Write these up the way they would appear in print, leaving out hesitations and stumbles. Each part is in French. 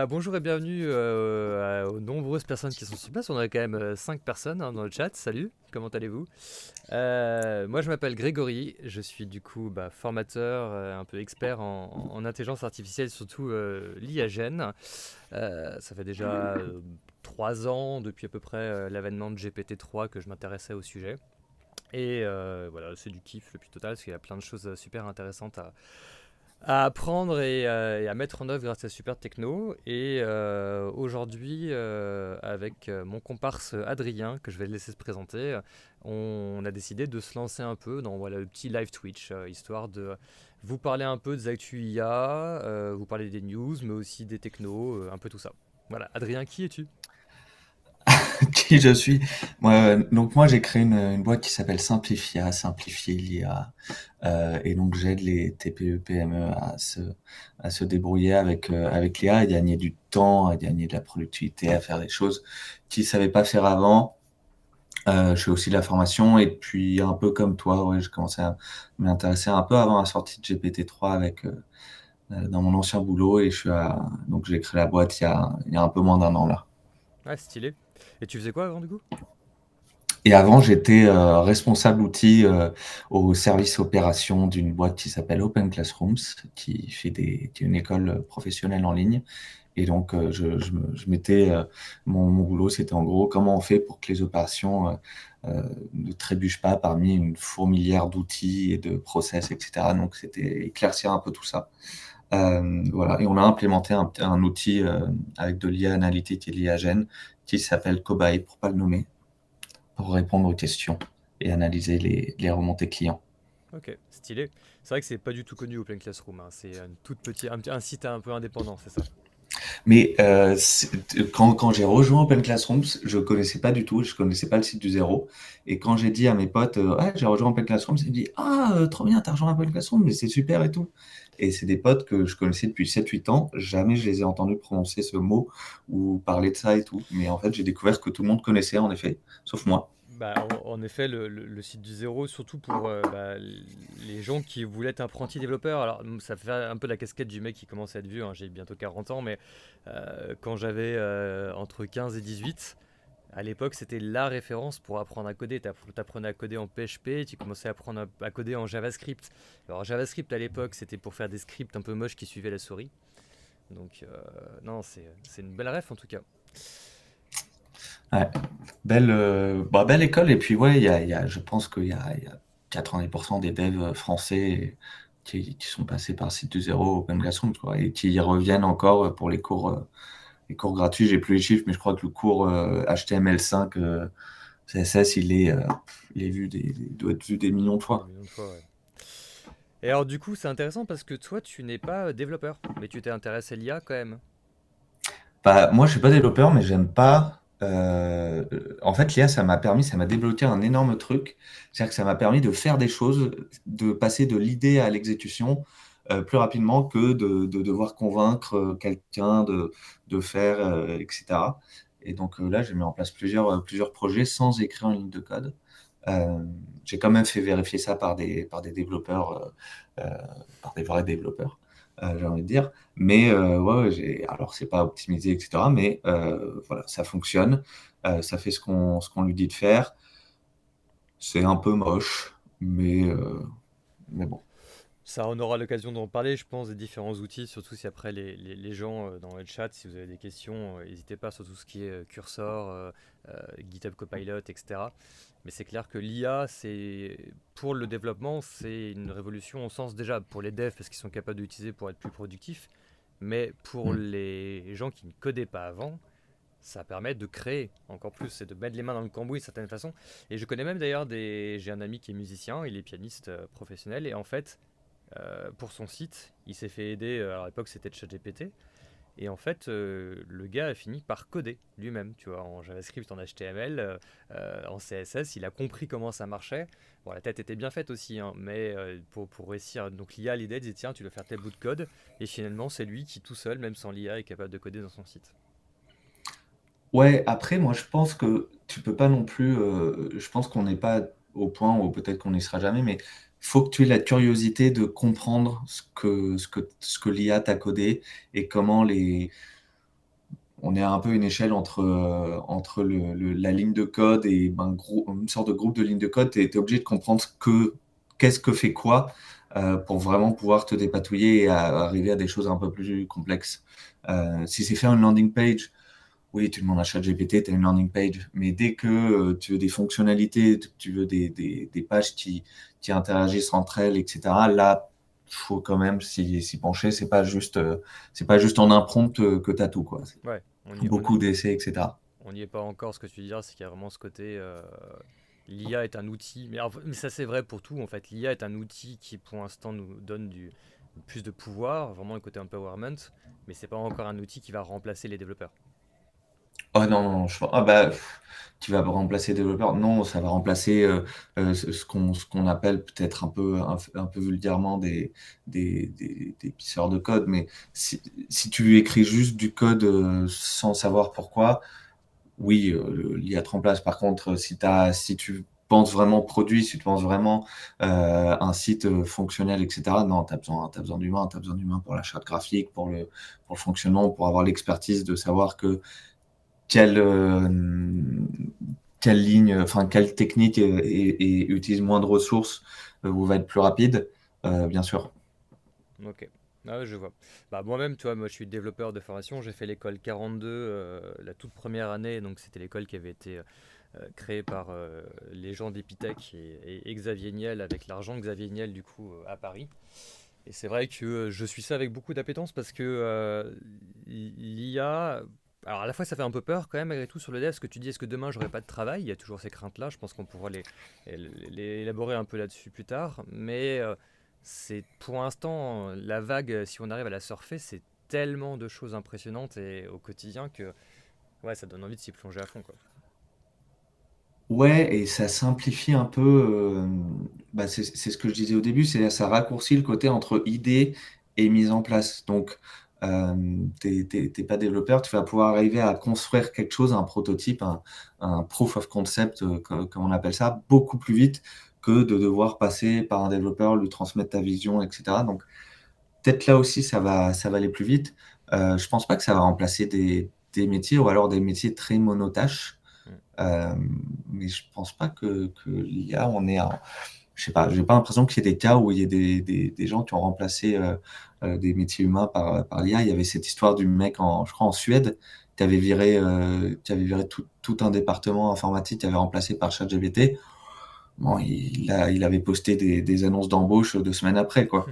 Bonjour et bienvenue aux nombreuses personnes qui sont sur place. On a quand même 5 personnes dans le chat. Salut, comment allez-vous? Moi je m'appelle Grégory, je suis du coup formateur, un peu expert en intelligence artificielle, surtout l'IA Gen. Ça fait déjà 3 ans, depuis à peu près l'avènement de GPT-3, que je m'intéressais au sujet. Et voilà, c'est du kiff le plus total parce qu'il y a plein de choses super intéressantes à apprendre et à mettre en œuvre grâce à Super Techno. Et aujourd'hui, avec mon comparse Adrien, que je vais laisser se présenter, on a décidé de se lancer un peu dans le petit live Twitch, histoire de vous parler un peu des actus IA, vous parler des news, mais aussi des technos, un peu tout ça. Voilà, Adrien, qui es-tu? Qui je suis. Donc moi j'ai créé une boîte qui s'appelle Simplifia, Simplifier l'IA, et donc j'aide les TPE PME à se débrouiller avec l'IA, à gagner du temps, à gagner de la productivité, à faire des choses qu'ils savaient pas faire avant. Je fais aussi de la formation et puis un peu comme toi, ouais, j'ai commencé à m'intéresser un peu avant la sortie de GPT-3 dans mon ancien boulot et donc j'ai créé la boîte il y a un peu moins d'un an là. Ouais, stylé. Et tu faisais quoi avant du coup? Et avant, j'étais responsable outil au service opération d'une boîte qui s'appelle Open Classrooms, qui est une école professionnelle en ligne. Et donc, je mettais mon boulot, c'était en gros comment on fait pour que les opérations ne trébuchent pas parmi une fourmilière d'outils et de process, etc. Donc, c'était éclaircir un peu tout ça. Voilà. Et on a implémenté un outil avec de l'IA analytique et de l'IA Gen qui s'appelle Cobaye, pour pas le nommer, pour répondre aux questions et analyser les remontées clients. Ok, stylé. C'est vrai que c'est pas du tout connu Open Classroom, hein. C'est une toute petite, un site un peu indépendant, c'est ça? Mais quand j'ai rejoint Open Classrooms, je connaissais pas du tout, je connaissais pas le site du zéro. Et quand j'ai dit à mes potes, ah, j'ai rejoint Open Classrooms, ils me disent, ah, trop bien, t'as rejoint Open Classrooms, mais c'est super et tout. Et c'est des potes que je connaissais depuis 7 8 ans. Jamais je les ai entendus prononcer ce mot ou parler de ça et tout. Mais en fait, j'ai découvert que tout le monde connaissait, en effet, sauf moi. En effet, le site du zéro, surtout pour les gens qui voulaient être apprentis développeurs. Alors, ça fait un peu la casquette du mec qui commence à être vieux, hein. J'ai bientôt 40 ans, mais quand j'avais entre 15 et 18, à l'époque, c'était la référence pour apprendre à coder. T'apprenais à coder en PHP, tu commençais à apprendre à coder en JavaScript. Alors, JavaScript à l'époque, c'était pour faire des scripts un peu moches qui suivaient la souris. Donc, non, c'est une belle ref en tout cas. Ouais. Belle école. Et puis, ouais, je pense qu'il y a 90% des devs français qui sont passés par Site du Zéro, Open Classroom, quoi, et qui y reviennent encore pour les cours gratuits. J'ai plus les chiffres, mais je crois que le cours HTML5, CSS, il est il doit être vu des millions de Des fois. millions de fois, ouais. Et alors, du coup, c'est intéressant parce que toi, tu n'es pas développeur, mais tu t'es intéressé à l'IA quand même. Bah, moi, je suis pas développeur, mais j'aime pas. En fait, l'IA, ça m'a débloqué un énorme truc. C'est-à-dire que ça m'a permis de faire des choses, de passer de l'idée à l'exécution plus rapidement que de devoir convaincre quelqu'un de faire, etc. Et donc là, j'ai mis en place plusieurs projets sans écrire une ligne de code. Euh, j'ai quand même fait vérifier ça par des développeurs, par des vrais développeurs, j'ai envie de dire. Mais ouais, alors c'est pas optimisé, etc. Mais voilà, ça fonctionne. Ça fait ce qu'on lui dit de faire. C'est un peu moche, mais bon. Ça, on aura l'occasion d'en parler, je pense, des différents outils, surtout si après les gens dans le chat, si vous avez des questions, n'hésitez pas sur tout ce qui est Cursor, GitHub Copilot, etc. Mais c'est clair que l'IA, pour le développement, c'est une révolution au sens déjà pour les devs parce qu'ils sont capables d'utiliser pour être plus productifs, mais pour Mm. les gens qui ne codaient pas avant, ça permet de créer encore plus, c'est de mettre les mains dans le cambouis d'une certaine façon. Et je connais même d'ailleurs j'ai un ami qui est musicien, il est pianiste professionnel, et en fait, pour son site, il s'est fait aider, alors à l'époque c'était de ChatGPT, et en fait, le gars a fini par coder lui-même, tu vois, en JavaScript, en HTML, en CSS, il a compris comment ça marchait. Bon, la tête était bien faite aussi, hein, mais pour réussir, donc l'IA, l'idée, disait tiens, tu dois faire tel bout de code, et finalement, c'est lui qui, tout seul, même sans l'IA, est capable de coder dans son site. Ouais, après, moi, je pense que tu peux pas non plus. Je pense qu'on n'est pas au point, ou peut-être qu'on n'y sera jamais, mais faut que tu aies la curiosité de comprendre ce que l'IA t'a codé et comment on est à un peu une échelle entre la ligne de code et une sorte de groupe de lignes de code. Tu es obligé de comprendre qu'est-ce que fait quoi pour vraiment pouvoir te dépatouiller et arriver à des choses un peu plus complexes. Si c'est faire une landing page, oui, tu demandes à ChatGPT, tu as une landing page, mais dès que tu veux des fonctionnalités, tu veux des pages qui interagissent entre elles, etc., là, il faut quand même s'y pencher. C'est pas juste en un prompt que tu as tout, quoi. Ouais, Beaucoup d'essais, etc. on n'y est pas encore. Ce que tu dis, c'est qu'il y a vraiment ce côté. L'IA est un outil, mais ça c'est vrai pour tout en fait. L'IA est un outil qui pour l'instant nous donne plus de pouvoir, vraiment le côté empowerment, mais c'est pas encore un outil qui va remplacer les développeurs. Oh non, non, tu vas remplacer développeur. Non, ça va remplacer ce qu'on appelle peut-être un peu vulgairement des pisseurs de code. Mais si tu écris juste du code sans savoir pourquoi, oui, l'IA te remplace. Par contre, si tu penses vraiment produit, si tu penses vraiment un site fonctionnel, etc., non, t'as besoin d'humain. Tu as besoin d'humain pour la charte graphique, pour le fonctionnement, pour avoir l'expertise de savoir quelle, euh, quelle ligne, enfin, quelle technique utilise moins de ressources ou va être plus rapide, bien sûr. Ok. Ah ouais, je vois. Bah, moi-même, tu vois, moi je suis développeur de formation, j'ai fait l'école 42 la toute première année, donc c'était l'école qui avait été créée par les gens d'Epitech et Xavier Niel avec l'argent de Xavier Niel du coup à Paris. Et c'est vrai que je suis ça avec beaucoup d'appétence parce que l'IA, alors à la fois ça fait un peu peur quand même malgré tout sur le dev, ce que tu dis, est-ce que demain j'aurai pas de travail? Il y a toujours ces craintes-là, je pense qu'on pourra les élaborer un peu là-dessus plus tard, mais c'est pour l'instant la vague, si on arrive à la surfer, c'est tellement de choses impressionnantes et au quotidien que ouais, ça donne envie de s'y plonger à fond quoi. Ouais, et ça simplifie un peu, c'est ce que je disais au début, c'est ça raccourcit le côté entre idée et mise en place. Donc, t'es pas développeur, tu vas pouvoir arriver à construire quelque chose, un prototype, un proof of concept, comme on appelle ça, beaucoup plus vite que de devoir passer par un développeur, lui transmettre ta vision, etc. Donc, peut-être là aussi, ça va aller plus vite. Je pense pas que ça va remplacer des métiers ou alors des métiers très monotâches. Mm. Euh, mais je pense pas que l'IA, je sais pas, j'ai pas l'impression qu'il y ait des cas où il y ait des gens qui ont remplacé des métiers humains par l'IA. Il y avait cette histoire du mec, je crois, en Suède, qui avait viré tout un département informatique, qui avait remplacé par ChatGPT. Bon, il avait posté des annonces d'embauche 2 semaines après, quoi.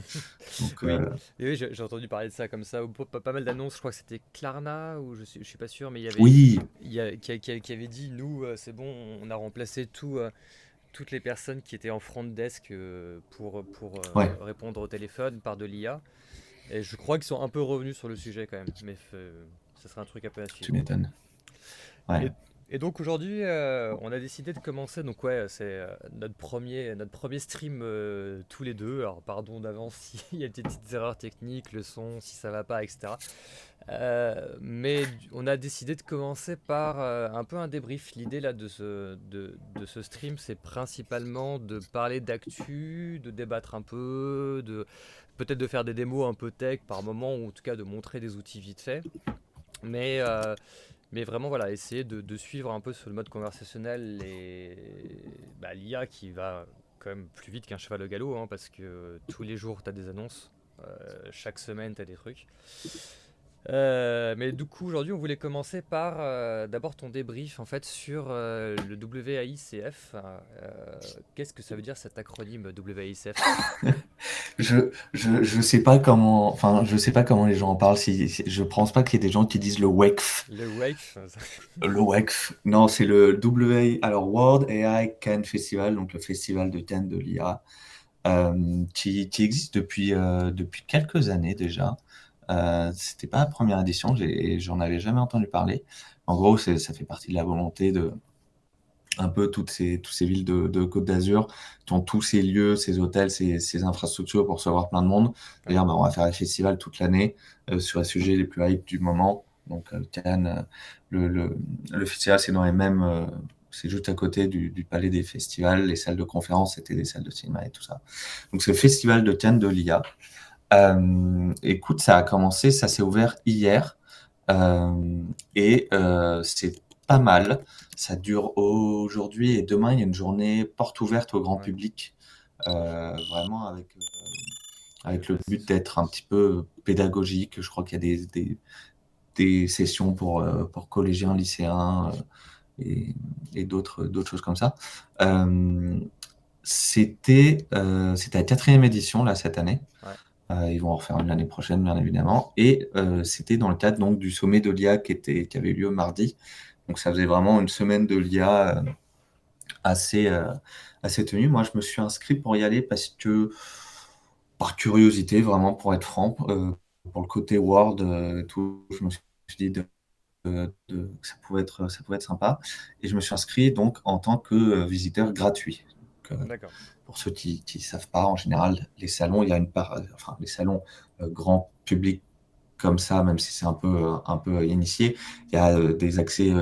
Donc, Oui, et oui, j'ai entendu parler de ça comme ça, ou pas mal d'annonces, je crois que c'était Klarna, ou je suis pas sûr, mais oui, qui avait dit, nous, c'est bon, on a remplacé toutes les personnes qui étaient en front desk pour ouais, répondre au téléphone par de l'IA. Et je crois qu'ils sont un peu revenus sur le sujet quand même, mais ça serait un truc un peu à tu suivre. m'étonnes. Ouais. Et, et donc aujourd'hui, on a décidé de commencer. Donc ouais, c'est notre premier stream tous les deux. Alors pardon d'avance s'il y a des petites erreurs techniques, le son, si ça va pas, etc. Mais on a décidé de commencer par un peu un débrief. L'idée là de ce stream, c'est principalement de parler d'actu, de débattre un peu, peut-être de faire des démos un peu tech par moment, ou en tout cas de montrer des outils vite fait. Mais, euh, mais vraiment, voilà, essayer de suivre un peu sur le mode conversationnel l'IA qui va quand même plus vite qu'un cheval au galop, hein, parce que tous les jours, tu as des annonces, chaque semaine, tu as des trucs. Mais du coup, aujourd'hui, on voulait commencer par d'abord ton débrief en fait sur le WAICF. Qu'est-ce que ça veut dire cet acronyme WAICF? Je sais pas comment, enfin, je sais pas comment les gens en parlent. Je pense pas qu'il y ait des gens qui disent le WECF. Le WAIF. Le WECF. Non, c'est le alors World AI Cannes Festival, donc le festival de Cannes de l'IA, qui existe depuis quelques années déjà. C'était pas la première édition, j'en avais jamais entendu parler. En gros, ça fait partie de la volonté de un peu toutes ces villes de Côte d'Azur qui ont tous ces lieux, ces hôtels, ces infrastructures pour recevoir plein de monde. Ouais. D'ailleurs, on va faire les festivals toute l'année sur les sujets les plus hype du moment. Donc, Cannes, le festival, c'est dans les mêmes. C'est juste à côté du palais des festivals. Les salles de conférence, c'était des salles de cinéma et tout ça. Donc, c'est le festival de Cannes de l'IA. Écoute, ça a commencé, ça s'est ouvert hier. C'est pas mal. Ça dure aujourd'hui et demain, il y a une journée porte ouverte au grand Ouais. public, vraiment avec le Bah, but d'être un petit peu pédagogique. Je crois qu'il y a des sessions pour collégiens, lycéens et, et d'autres choses comme ça. C'était la quatrième édition là cette année. ouais. Ils vont en refaire une l'année prochaine, bien évidemment. Et c'était dans le cadre donc, du sommet de l'IA qui avait eu lieu mardi. Donc ça faisait vraiment une semaine de l'IA assez, assez tenue. Moi, je me suis inscrit pour y aller parce que, par curiosité, vraiment, pour être franc, pour le côté World, tout, je me suis dit que ça pouvait être sympa. Et je me suis inscrit donc en tant que visiteur gratuit. Donc, D'accord. pour ceux qui ne savent pas, en général, les salons, il y a une part, enfin, les salons grand public comme ça, même si c'est un peu initié, il y a des accès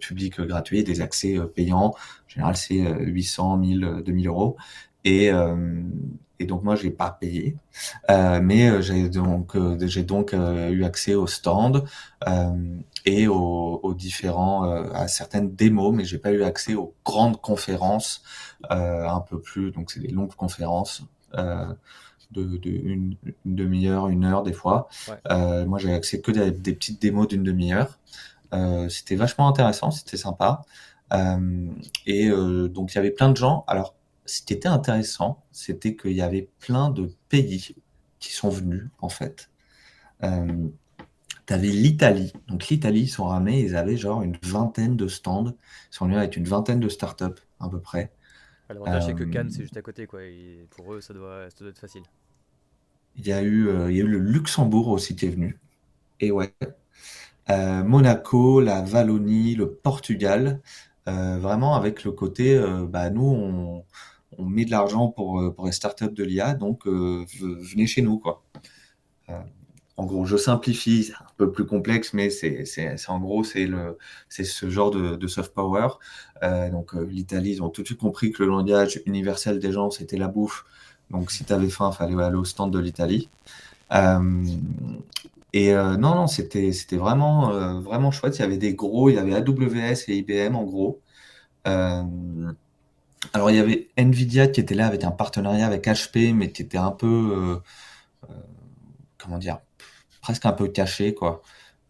publics gratuits, des accès payants. En général, c'est 800, 1000, 2000 euros. Et, euh, et donc, moi, je n'ai pas payé. Mais j'ai donc eu accès aux stands et aux différents, à certaines démos, mais j'ai pas eu accès aux grandes conférences un peu plus. Donc, c'est des longues conférences une demi-heure, une heure des fois. Ouais. Moi, j'avais accès que des petites démos d'une demi-heure. C'était vachement intéressant, c'était sympa. Donc, il y avait plein de gens. Alors, ce qui était intéressant, c'était qu'il y avait plein de pays qui sont venus, en fait. Euh, Tu avais l'Italie. Donc, l'Italie, ils sont ramenés, ils avaient genre une vingtaine de stands. Ils sont venus avec une vingtaine de startups, à peu près. Bah, l'avantage, c'est que Euh, Cannes, c'est juste à côté, quoi. Et pour eux, ça doit être facile. il y a eu le Luxembourg aussi qui est venu. Et ouais. Monaco, la Wallonie, le Portugal, vraiment avec le côté, bah, nous, on met de l'argent pour les startups de l'IA, donc venez chez nous, quoi. Euh, En gros, je simplifie, c'est un peu plus complexe, mais en gros, c'est ce genre de soft power. Donc, l'Italie, ils ont tout de suite compris que le langage universel des gens, c'était la bouffe. Donc, si tu avais faim, il fallait aller au stand de l'Italie. Euh, non, non, c'était vraiment, vraiment chouette. Il y avait des gros, il y avait AWS et IBM en gros. Euh, alors, il y avait Nvidia qui était là avec un partenariat avec HP, mais qui était un peu, comment dire, presque un peu caché, quoi.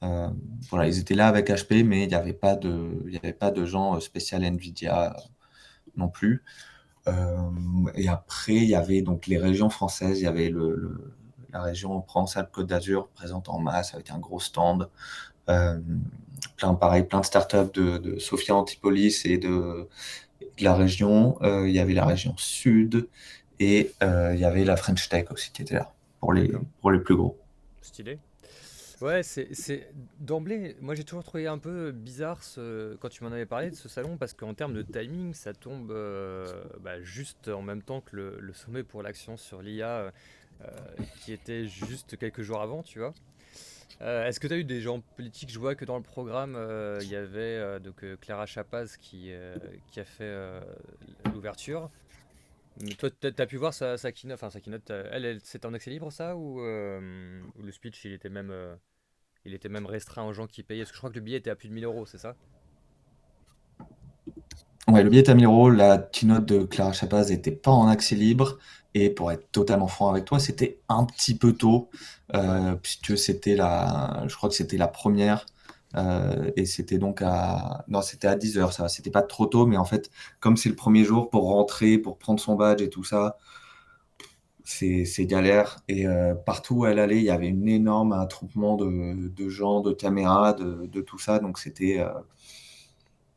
Euh, voilà, ils étaient là avec HP, mais il y avait pas de gens spécial Nvidia non plus. Et après, il y avait donc les régions françaises. Il y avait la région Provence-Alpes-Côte d'Azur présente en masse avec un gros stand. Euh, pareil, plein de startups de Sophia Antipolis de la région. Il y avait la région Sud et il y avait la French Tech aussi qui était là D'accord. pour les plus gros. Stylé. Ouais, d'emblée, moi j'ai toujours trouvé un peu bizarre quand tu m'en avais parlé de ce salon parce qu'en termes de timing, ça tombe bah, juste en même temps que le sommet pour l'action sur l'IA qui était juste quelques jours avant, tu vois. Est-ce que tu as eu des gens politiques? Je vois que dans le programme, il y avait Clara Chapaz qui a fait l'ouverture. Mais toi, t'as pu voir sa keynote, enfin sa keynote, c'était en accès libre ça ou le speech il était même restreint aux gens qui payaient? Parce que je crois que le billet était à plus de 1000 euros, c'est ça? Ouais, le billet est à 1000 euros. La keynote de Clara Chapaz n'était pas en accès libre. Et pour être totalement franc avec toi, c'était un petit peu tôt, Ouais, puisque je crois que c'était la première. Et c'était donc non, c'était à 10 heures, ça. C'était pas trop tôt, mais en fait, comme c'est le premier jour pour rentrer, pour prendre son badge et tout ça, c'est galère. Et partout où elle allait, il y avait une énorme attroupement de gens, de caméras, de tout ça. Donc c'était,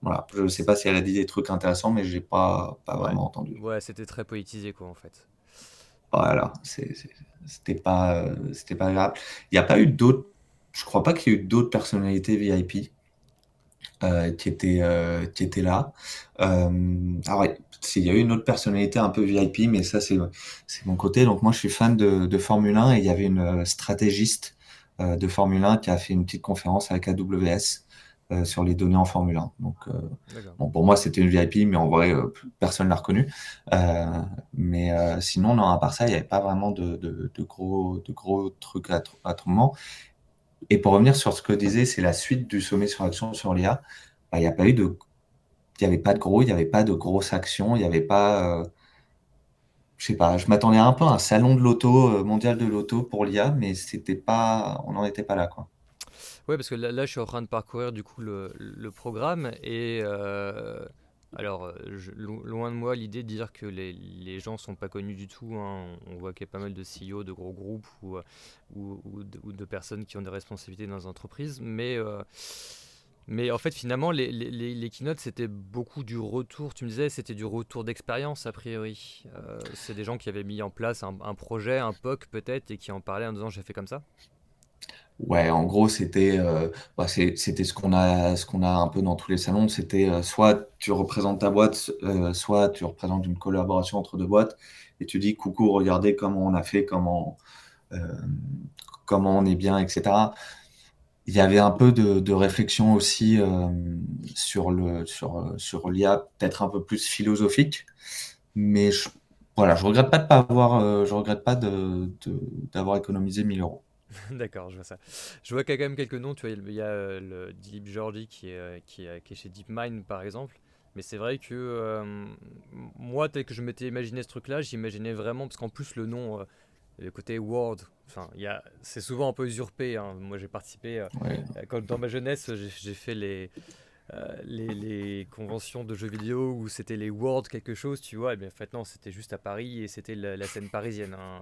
voilà. Je sais pas si elle a dit des trucs intéressants, mais j'ai pas ouais, vraiment entendu. ouais, c'était très politisé quoi en fait. Voilà, c'était pas grave. Il n'y a pas eu d'autres, je crois pas qu'il y ait eu d'autres personnalités VIP qui étaient là. Alors, ouais, il y a eu une autre personnalité un peu VIP, mais ça, c'est mon côté. Donc, moi, je suis fan de Formule 1 et il y avait une stratégiste de Formule 1 qui a fait une petite conférence avec AWS sur les données en Formule 1. Donc, D'accord. bon, pour moi, c'était une VIP, mais en vrai, personne ne l'a reconnue. Sinon, non, à part ça, il n'y avait pas vraiment de gros trucs à tout moment. Et pour revenir sur ce que disait, c'est la suite du sommet sur action sur l'IA. Bah, il n'y a pas eu de, il y avait pas de gros, il n'y avait pas de grosse action, il n'y avait pas, je sais pas, je m'attendais un peu à un salon de l'auto, mondial de l'auto pour l'IA, mais c'était pas, on n'en était pas là, quoi. Ouais, parce que là, je suis en train de parcourir du coup le programme et alors loin de moi l'idée de dire que les gens sont pas connus du tout, hein. On voit qu'il y a pas mal de CEO de gros groupes ou de personnes qui ont des responsabilités dans les entreprises, mais en fait finalement les keynotes c'était beaucoup du retour, tu me disais c'était du retour d'expérience a priori. C'est des gens qui avaient mis en place un projet, un POC peut-être et qui en parlaient en disant j'ai fait comme ça. Ouais, en gros, c'était ce qu'on a un peu dans tous les salons. C'était soit tu représentes ta boîte, soit tu représentes une collaboration entre deux boîtes et tu dis coucou, regardez comment on a fait, euh, comment on est bien, etc. Il y avait un peu de réflexion aussi sur l'IA, peut-être un peu plus philosophique, mais voilà, je regrette pas d'avoir économisé 1 000 euros. D'accord, je vois ça. Je vois qu'il y a quand même quelques noms. Tu vois, il y a le Dilip Georgi qui est chez DeepMind par exemple. Mais c'est vrai que moi, tel que je m'étais imaginé ce truc-là, j'imaginais vraiment, parce qu'en plus le nom, le côté World, enfin, c'est souvent un peu usurpé, hein. Moi j'ai participé, Ouais, dans ma jeunesse, j'ai fait les conventions de jeux vidéo où c'était les World quelque chose, tu vois, et bien en fait non, c'était juste à Paris et c'était la scène parisienne, hein.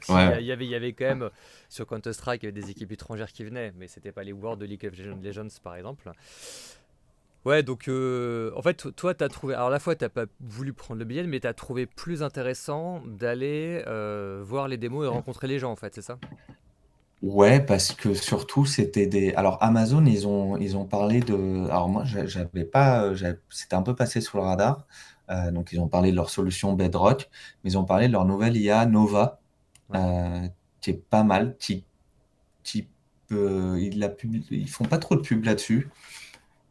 Si, ouais. il y avait quand même sur Counter-Strike il y avait des équipes étrangères qui venaient, mais c'était pas les World de League of Legends par exemple. Ouais, donc en fait, toi, t'as trouvé. Alors, à la fois, t'as pas voulu prendre le billet, mais t'as trouvé plus intéressant d'aller voir les démos et rencontrer les gens, en fait, c'est ça? Ouais, parce que surtout, c'était des. Alors, Amazon, ils ont parlé de. Alors, moi, j'avais pas. C'était un peu passé sous le radar. Donc, ils ont parlé de leur solution Bedrock, mais ils ont parlé de leur nouvelle IA Nova, Ouais. euh, qui est pas mal. Ils font pas trop de pub là-dessus,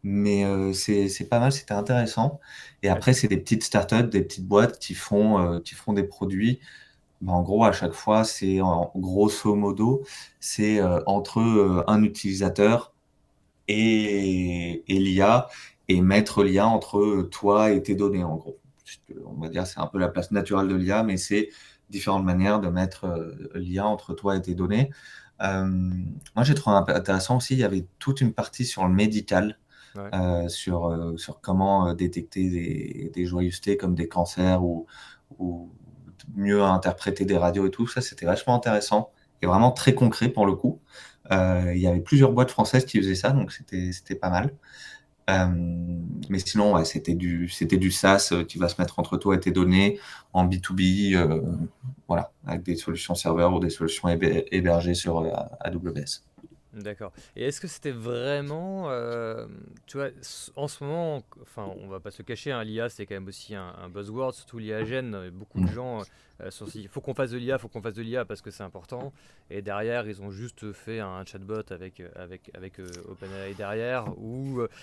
mais c'est pas mal, c'était intéressant. Et Ouais, après, c'est des petites startups, des petites boîtes qui font des produits. Bah, en gros, à chaque fois, c'est grosso modo, c'est entre un utilisateur et l'IA et mettre l'IA entre toi et tes données, en gros. On va dire c'est un peu la place naturelle de l'IA, mais c'est différentes manières de mettre l'IA entre toi et tes données. Moi, j'ai trouvé un peu intéressant aussi, il y avait toute une partie sur le médical, ouais. sur comment détecter des joyeusetés comme des cancers ou mieux interpréter des radios et tout. Ça, c'était vachement intéressant et vraiment très concret pour le coup. Il y avait plusieurs boîtes françaises qui faisaient ça, donc c'était pas mal. Euh, mais sinon, ouais, c'était du SaaS qui va se mettre entre toi et tes données en B2B, voilà, avec des solutions serveurs ou des solutions hébergées sur AWS. D'accord. Et est-ce que c'était vraiment, tu vois, en ce moment, enfin, on va pas se cacher, hein, l'IA c'est quand même aussi un buzzword, surtout l'IA Gen. Beaucoup de Mm. gens sont dit, faut qu'on fasse de l'IA, faut qu'on fasse de l'IA parce que c'est important. Et derrière, ils ont juste fait un chatbot avec OpenAI derrière,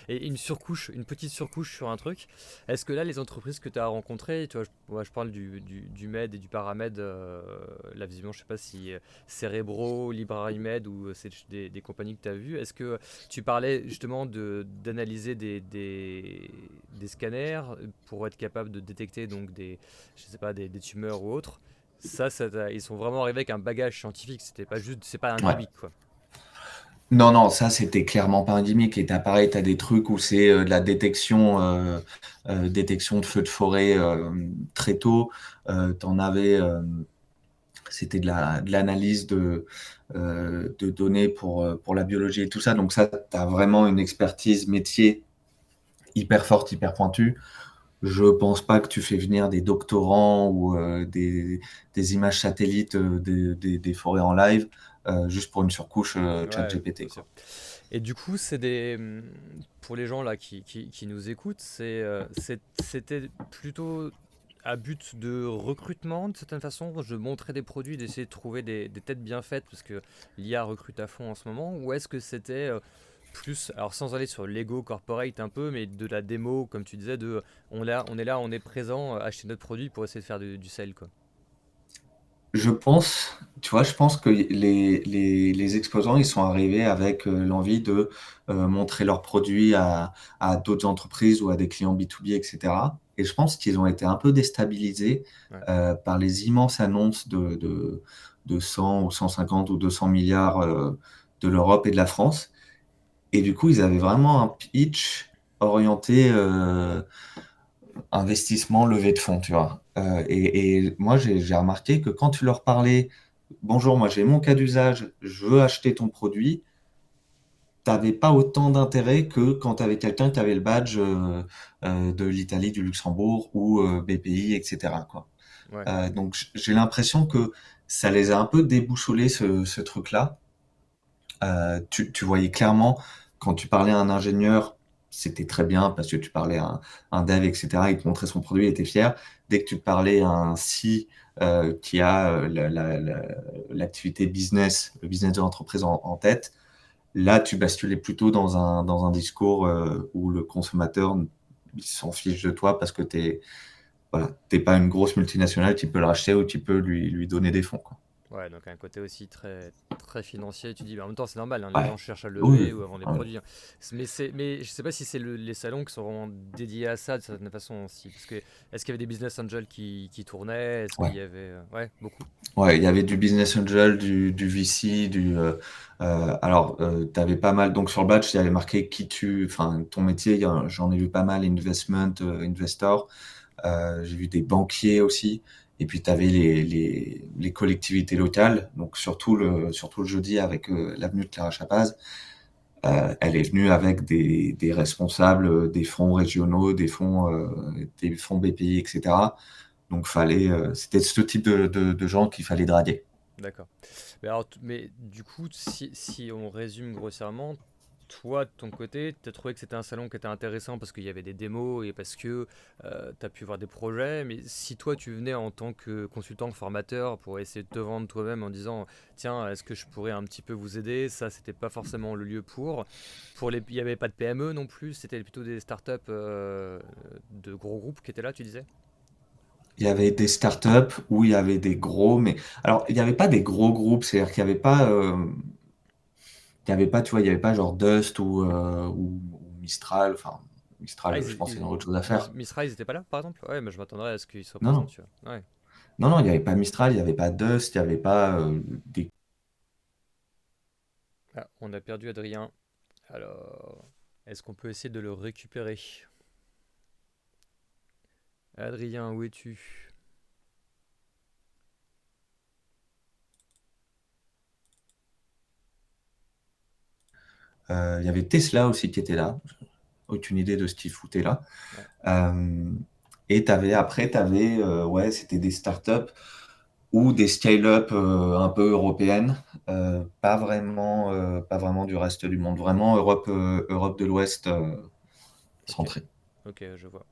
et une surcouche, une petite surcouche sur un truc. Est-ce que là, les entreprises que tu as rencontrées, tu vois, moi, je parle du med et du paramed, là visiblement, je sais pas si Cerebro, LibraImed ou c'est des compagnies que tu as vues. Est-ce que tu parlais justement d'analyser des scanners pour être capable de détecter donc je sais pas, des tumeurs ou autres? Ils sont vraiment arrivés avec un bagage scientifique. C'était pas juste, c'est pas un Ouais. gimmick quoi. Non, non, ça c'était clairement pas un gimmick. Et t'as pareil, t'as des trucs où c'est de la détection de feux de forêt très tôt. T'en avais, c'était de l'analyse de données pour la biologie et tout ça. Donc ça, t'as vraiment une expertise métier hyper forte, hyper pointue. Je pense pas que tu fais venir des doctorants ou des images satellites des forêts en live juste pour une surcouche Ouais, ChatGPT, bien sûr. quoi. Et du coup, pour les gens là qui nous écoutent, c'était plutôt à but de recrutement de certaine façon, je montrais des produits, d'essayer de trouver des têtes bien faites parce que l'IA recrute à fond en ce moment, ou est-ce que c'était plus, alors sans aller sur l'ego corporate un peu, mais de la démo, comme tu disais, on est là, on est présent, acheter notre produit pour essayer de faire du sell quoi. Je pense, tu vois, je pense que les exposants, ils sont arrivés avec l'envie de montrer leurs produits à d'autres entreprises ou à des clients B2B, etc. Et je pense qu'ils ont été un peu déstabilisés Ouais, par les immenses annonces de 100 ou 150 ou 200 milliards de l'Europe et de la France. Et du coup, ils avaient vraiment un pitch orienté investissement, levée de fonds, tu vois. Et moi, j'ai remarqué que quand tu leur parlais, bonjour, moi j'ai mon cas d'usage, je veux acheter ton produit, tu n'avais pas autant d'intérêt que quand tu avais quelqu'un qui avait le badge de l'Italie, du Luxembourg ou BPI, etc., quoi. ouais, Donc j'ai l'impression que ça les a un peu déboussolés, ce truc-là. Tu voyais clairement, quand tu parlais à un ingénieur, c'était très bien parce que tu parlais à un dev, etc. Il te montrait son produit, il était fier. Dès que tu parlais à un C qui a l'activité business, le business de l'entreprise en tête, là, tu basculais plutôt dans un discours où le consommateur il s'en fiche de toi parce que voilà, t'es pas une grosse multinationale qui peut le racheter ou qui peut lui donner des fonds, quoi. ouais, donc un côté aussi très, très financier. Tu dis, mais en même temps, c'est normal, hein, les gens Ouais. cherchent à Oui, lever ou à vendre des ouais. produits, hein. Mais je sais pas si c'est les salons qui sont vraiment dédiés à ça de certaine façon aussi. Parce que est-ce qu'il y avait des business angels qui tournaient? Est-ce qu'il Ouais. y avait. Ouais, beaucoup. Ouais, il y avait du business angel, du VC, alors, tu avais pas mal. Donc sur le badge, il y avait marqué enfin ton métier. J'en ai vu pas mal, investment, investor. J'ai vu des banquiers aussi. Et puis tu avais les collectivités locales. Donc surtout le jeudi avec l'avenue de Clara Chapaz. Elle est venue avec des responsables des fonds régionaux, des fonds BPI, etc. Donc c'était ce type de gens qu'il fallait draguer. D'accord. Mais du coup, si on résume grossièrement, toi, de ton côté, tu as trouvé que c'était un salon qui était intéressant parce qu'il y avait des démos et parce que tu as pu voir des projets. Mais si toi, tu venais en tant que consultant formateur pour essayer de te vendre toi-même en disant, tiens, est-ce que je pourrais un petit peu vous aider? Ça, c'était pas forcément le lieu pour. Il n'y avait pas de PME non plus, c'était plutôt des startups de gros groupes qui étaient là, tu disais? Il y avait des startups où il y avait des gros, mais alors il n'y avait pas des gros groupes, c'est-à-dire qu'il y avait pas, tu vois, il y avait pas genre Dust ou Mistral, enfin Ah, Mistral, je pense qu'il y a autre chose à faire. Misra, ils étaient pas là, par exemple? Ouais, mais je m'attendrais à ce qu'ils soient Non, présents, non, tu vois. Ouais. non, non, il n'y avait pas Mistral, il n'y avait pas Dust, il n'y avait pas des. Ah, on a perdu Adrien. Alors, est-ce qu'on peut essayer de le récupérer? Adrien, où es-tu? Il y avait Tesla aussi qui était là. Aucune idée de ce qu'ils foutaient là. Ouais, Euh, et après, ouais, c'était des startups ou des scale-up un peu européennes, pas vraiment du reste du monde, vraiment Europe de l'Ouest ok. centrée. Ok, je vois.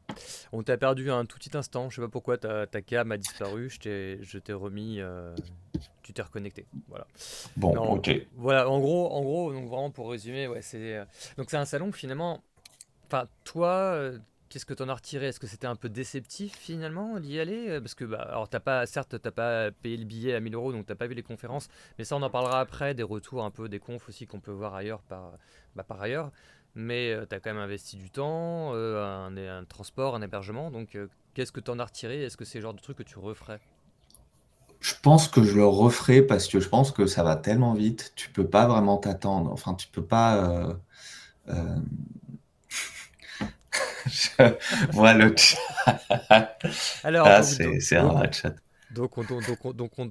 On t'a perdu un tout petit instant, je sais pas pourquoi ta cam a disparu, je t'ai remis, tu t'es reconnecté. Voilà. Bon, Non, ok. voilà, en gros, donc vraiment pour résumer, ouais, donc c'est un salon finalement. Enfin, toi, qu'est-ce que t'en as retiré? Est-ce que c'était un peu déceptif finalement d'y aller? Parce que, bah, alors certes, t'as pas payé le billet à 1000 euros, donc t'as pas vu les conférences, mais ça, on en parlera après, des retours un peu des confs aussi qu'on peut voir ailleurs par ailleurs. Mais t'as quand même investi du temps, un transport, un hébergement, donc qu'est-ce que t'en as retiré? Est-ce que c'est le genre de truc que tu referais? Je pense que je le referai parce que je pense que ça va tellement vite, tu peux pas vraiment t'attendre. Enfin, tu peux pas. Euh, je vois le chat. Alors, Ah, c'est un vrai chat.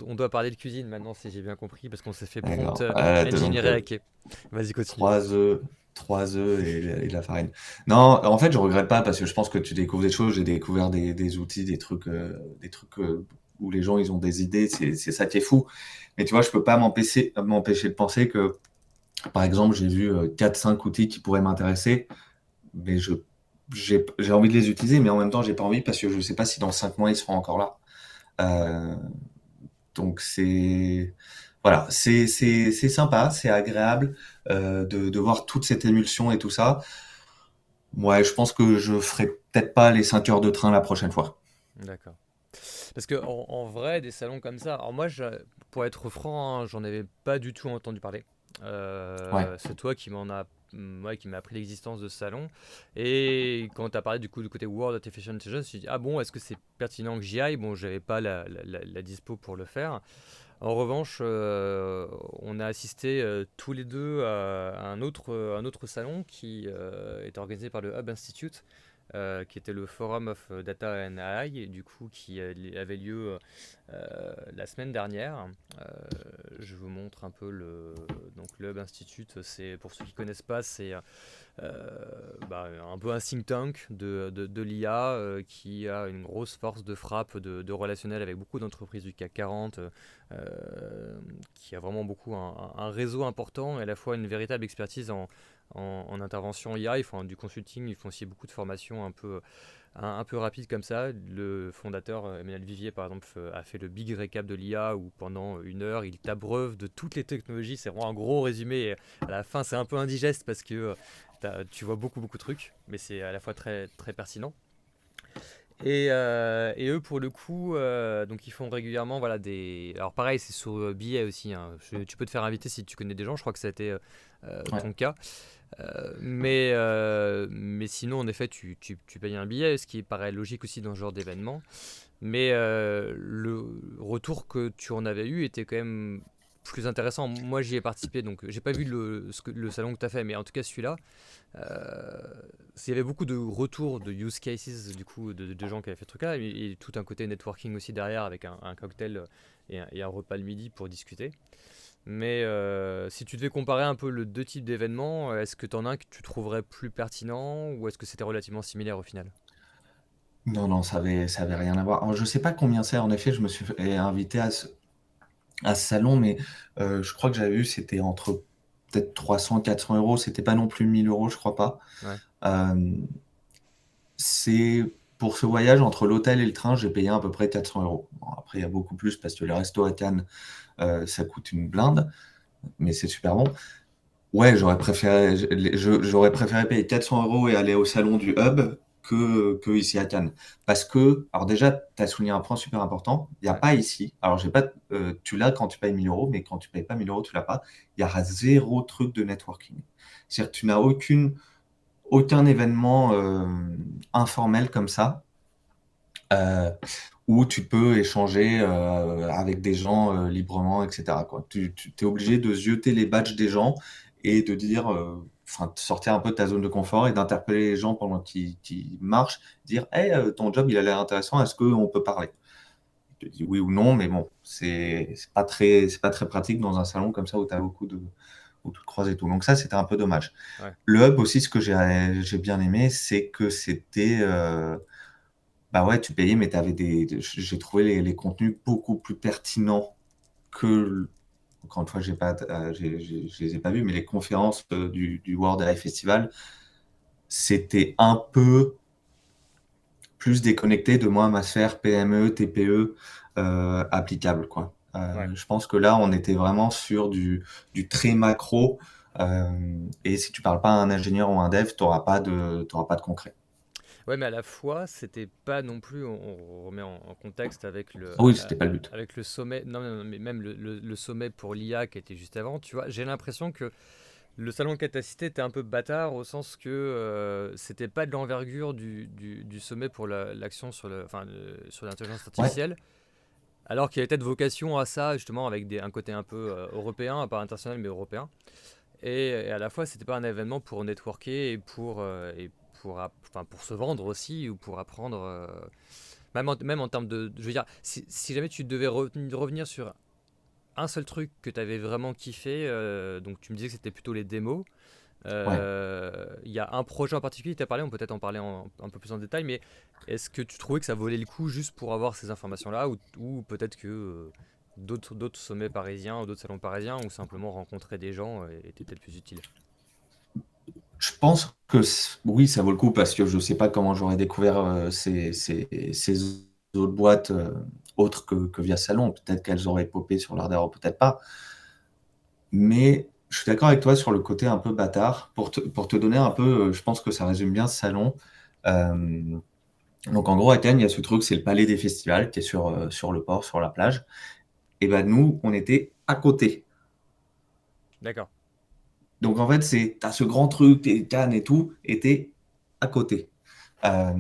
on doit parler de cuisine maintenant, si j'ai bien compris, parce qu'on s'est fait prompt D'accord. Donc, engineer hacker. Vas-y, continue. 3 œufs, 3 œufs et de la farine. Non, en fait, je regrette pas parce que je pense que tu découvres des choses. J'ai découvert des outils, des trucs où les gens ils ont des idées. C'est ça qui est fou. Mais tu vois, je peux pas m'empêcher de penser que, par exemple, j'ai vu 4-5 outils qui pourraient m'intéresser, mais j'ai envie de les utiliser, mais en même temps, j'ai pas envie parce que je sais pas si dans 5 mois ils seront encore là. Ouais. Euh, donc voilà, c'est sympa, c'est agréable de voir toute cette émulsion et tout ça. Ouais, je pense que je ferai peut-être pas les 5 heures de train la prochaine fois. D'accord. Parce que en vrai, des salons comme ça, alors moi, pour être franc, hein, j'en avais pas du tout entendu parler. Ouais, C'est toi qui ouais, qui m'a appris l'existence de ce salon. Et quand tu as parlé du coup du côté World Artificial Intelligence, je me suis dit, ah bon, est-ce que c'est pertinent que j'y aille? Bon, j'avais pas la dispo pour le faire. En revanche, on a assisté tous les deux à un autre salon qui était organisé par le Hub Institute, qui était le Forum of Data and AI, et du coup qui avait lieu la semaine dernière. Euh, je vous montre un peu donc le Hub Institute. C'est, pour ceux qui connaissent pas, c'est un peu un think tank de l'IA qui a une grosse force de frappe de relationnel avec beaucoup d'entreprises du CAC 40, qui a vraiment beaucoup un réseau important et à la fois une véritable expertise en intervention IA. Ils font du consulting, ils font aussi beaucoup de formations un peu rapides comme ça. Le fondateur, Emmanuel Vivier, par exemple, a fait le big récap de l'IA où pendant 1 heure, il t'abreuve de toutes les technologies. C'est vraiment un gros résumé. Et à la fin, c'est un peu indigeste parce que tu vois beaucoup de trucs, mais c'est à la fois très, très pertinent. Et eux, pour le coup, donc ils font régulièrement voilà, des. Alors, pareil, c'est sur billet aussi, hein. Tu peux te faire inviter si tu connais des gens, je crois que ça a été ouais. ton cas. Mais sinon, en effet, tu payes un billet, ce qui paraît logique aussi dans ce genre d'événement. Mais le retour que tu en avais eu était quand même plus intéressant. Moi, j'y ai participé, donc j'ai pas vu le salon que tu as fait, mais en tout cas, celui-là, euh, il y avait beaucoup de retours de use cases, du coup, de gens qui avaient fait ce truc-là, et tout un côté networking aussi derrière, avec un cocktail et un repas le midi pour discuter. Mais si tu devais comparer un peu les deux types d'événements, est-ce que tu en as un que tu trouverais plus pertinent ou est-ce que c'était relativement similaire au final? Non, non, ça avait rien à voir. Alors, je sais pas combien c'est. En effet, je me suis invité à ce salon, mais je crois que j'avais vu, c'était entre peut-être 300, 400 euros. C'était pas non plus 1000 euros, je crois pas. Ouais, Euh, c'est pour ce voyage entre l'hôtel et le train, j'ai payé à peu près 400 euros. Bon, après, il y a beaucoup plus parce que le resto à Cannes, ça coûte une blinde, mais c'est super bon. Ouais, j'aurais préféré payer 400 euros et aller au salon du Hub que ici à Cannes. Parce que, alors déjà, tu as souligné un point super important. Il n'y a ouais, pas ici. Alors, j'ai pas, tu l'as quand tu payes 1000 euros, mais quand tu payes pas 1000 euros, tu l'as pas. Il y a zéro truc de networking. C'est-à-dire que tu n'as aucun événement informel comme ça euh, où tu peux échanger avec des gens librement, etc., quoi. Tu es obligé de zioter les badges des gens et de dire, enfin, de sortir un peu de ta zone de confort et d'interpeller les gens pendant qu'ils marchent, dire, hey, ton job, il a l'air intéressant, est-ce qu'on peut parler? Je te dis oui ou non, mais bon, c'est pas très pratique dans un salon comme ça où tu as beaucoup de, où tu te croises et tout. Donc ça, c'était un peu dommage. ouais. Le hub aussi, ce que j'ai bien aimé, c'est que c'était bah ouais, tu payais, mais j'ai trouvé les contenus beaucoup plus pertinents que, encore une fois, je les ai pas vus, mais les conférences du World AI Festival, c'était un peu plus déconnecté de moi, ma sphère PME, TPE applicable, quoi. Ouais. Je pense que là, on était vraiment sur du très macro, et si tu parles pas à un ingénieur ou un dev, t'auras pas de concret. Ouais, mais à la fois, c'était pas non plus, on remet en contexte avec Ah oui, c'était pas le but. avec le sommet, non, mais même le sommet pour l'IA qui était juste avant, tu vois, j'ai l'impression que le salon que tu as cité était un peu bâtard au sens que c'était pas de l'envergure du sommet pour l'action sur sur l'intelligence Ouais, artificielle, alors qu'il y avait peut-être vocation à ça, justement, avec un côté un peu européen, pas international, mais européen. Et à la fois, c'était pas un événement pour networker et pour se vendre aussi ou pour apprendre. Même en termes de. Je veux dire, si jamais tu devais revenir sur un seul truc que tu avais vraiment kiffé, donc tu me disais que c'était plutôt les démos. ouais. Il y a un projet en particulier qui t'a parlé, on peut peut-être en parler un peu plus en détail, mais est-ce que tu trouvais que ça valait le coup juste pour avoir ces informations-là ou peut-être que d'autres sommets parisiens ou d'autres salons parisiens ou simplement rencontrer des gens était peut-être plus utile? Je pense que oui, ça vaut le coup parce que je sais pas comment j'aurais découvert ces autres boîtes autres que via Salon. Peut-être qu'elles auraient popé sur l'Ardeur, peut-être pas. Mais je suis d'accord avec toi sur le côté un peu bâtard. Pour te donner un peu, je pense que ça résume bien ce salon. Euh, Donc en gros, à Cannes, il y a ce truc, c'est le palais des festivals qui est sur le port, sur la plage. Et ben nous, on était à côté. D'accord. Donc en fait, t'as ce grand truc, t'es Cannes et tout, et t'es à côté. Euh,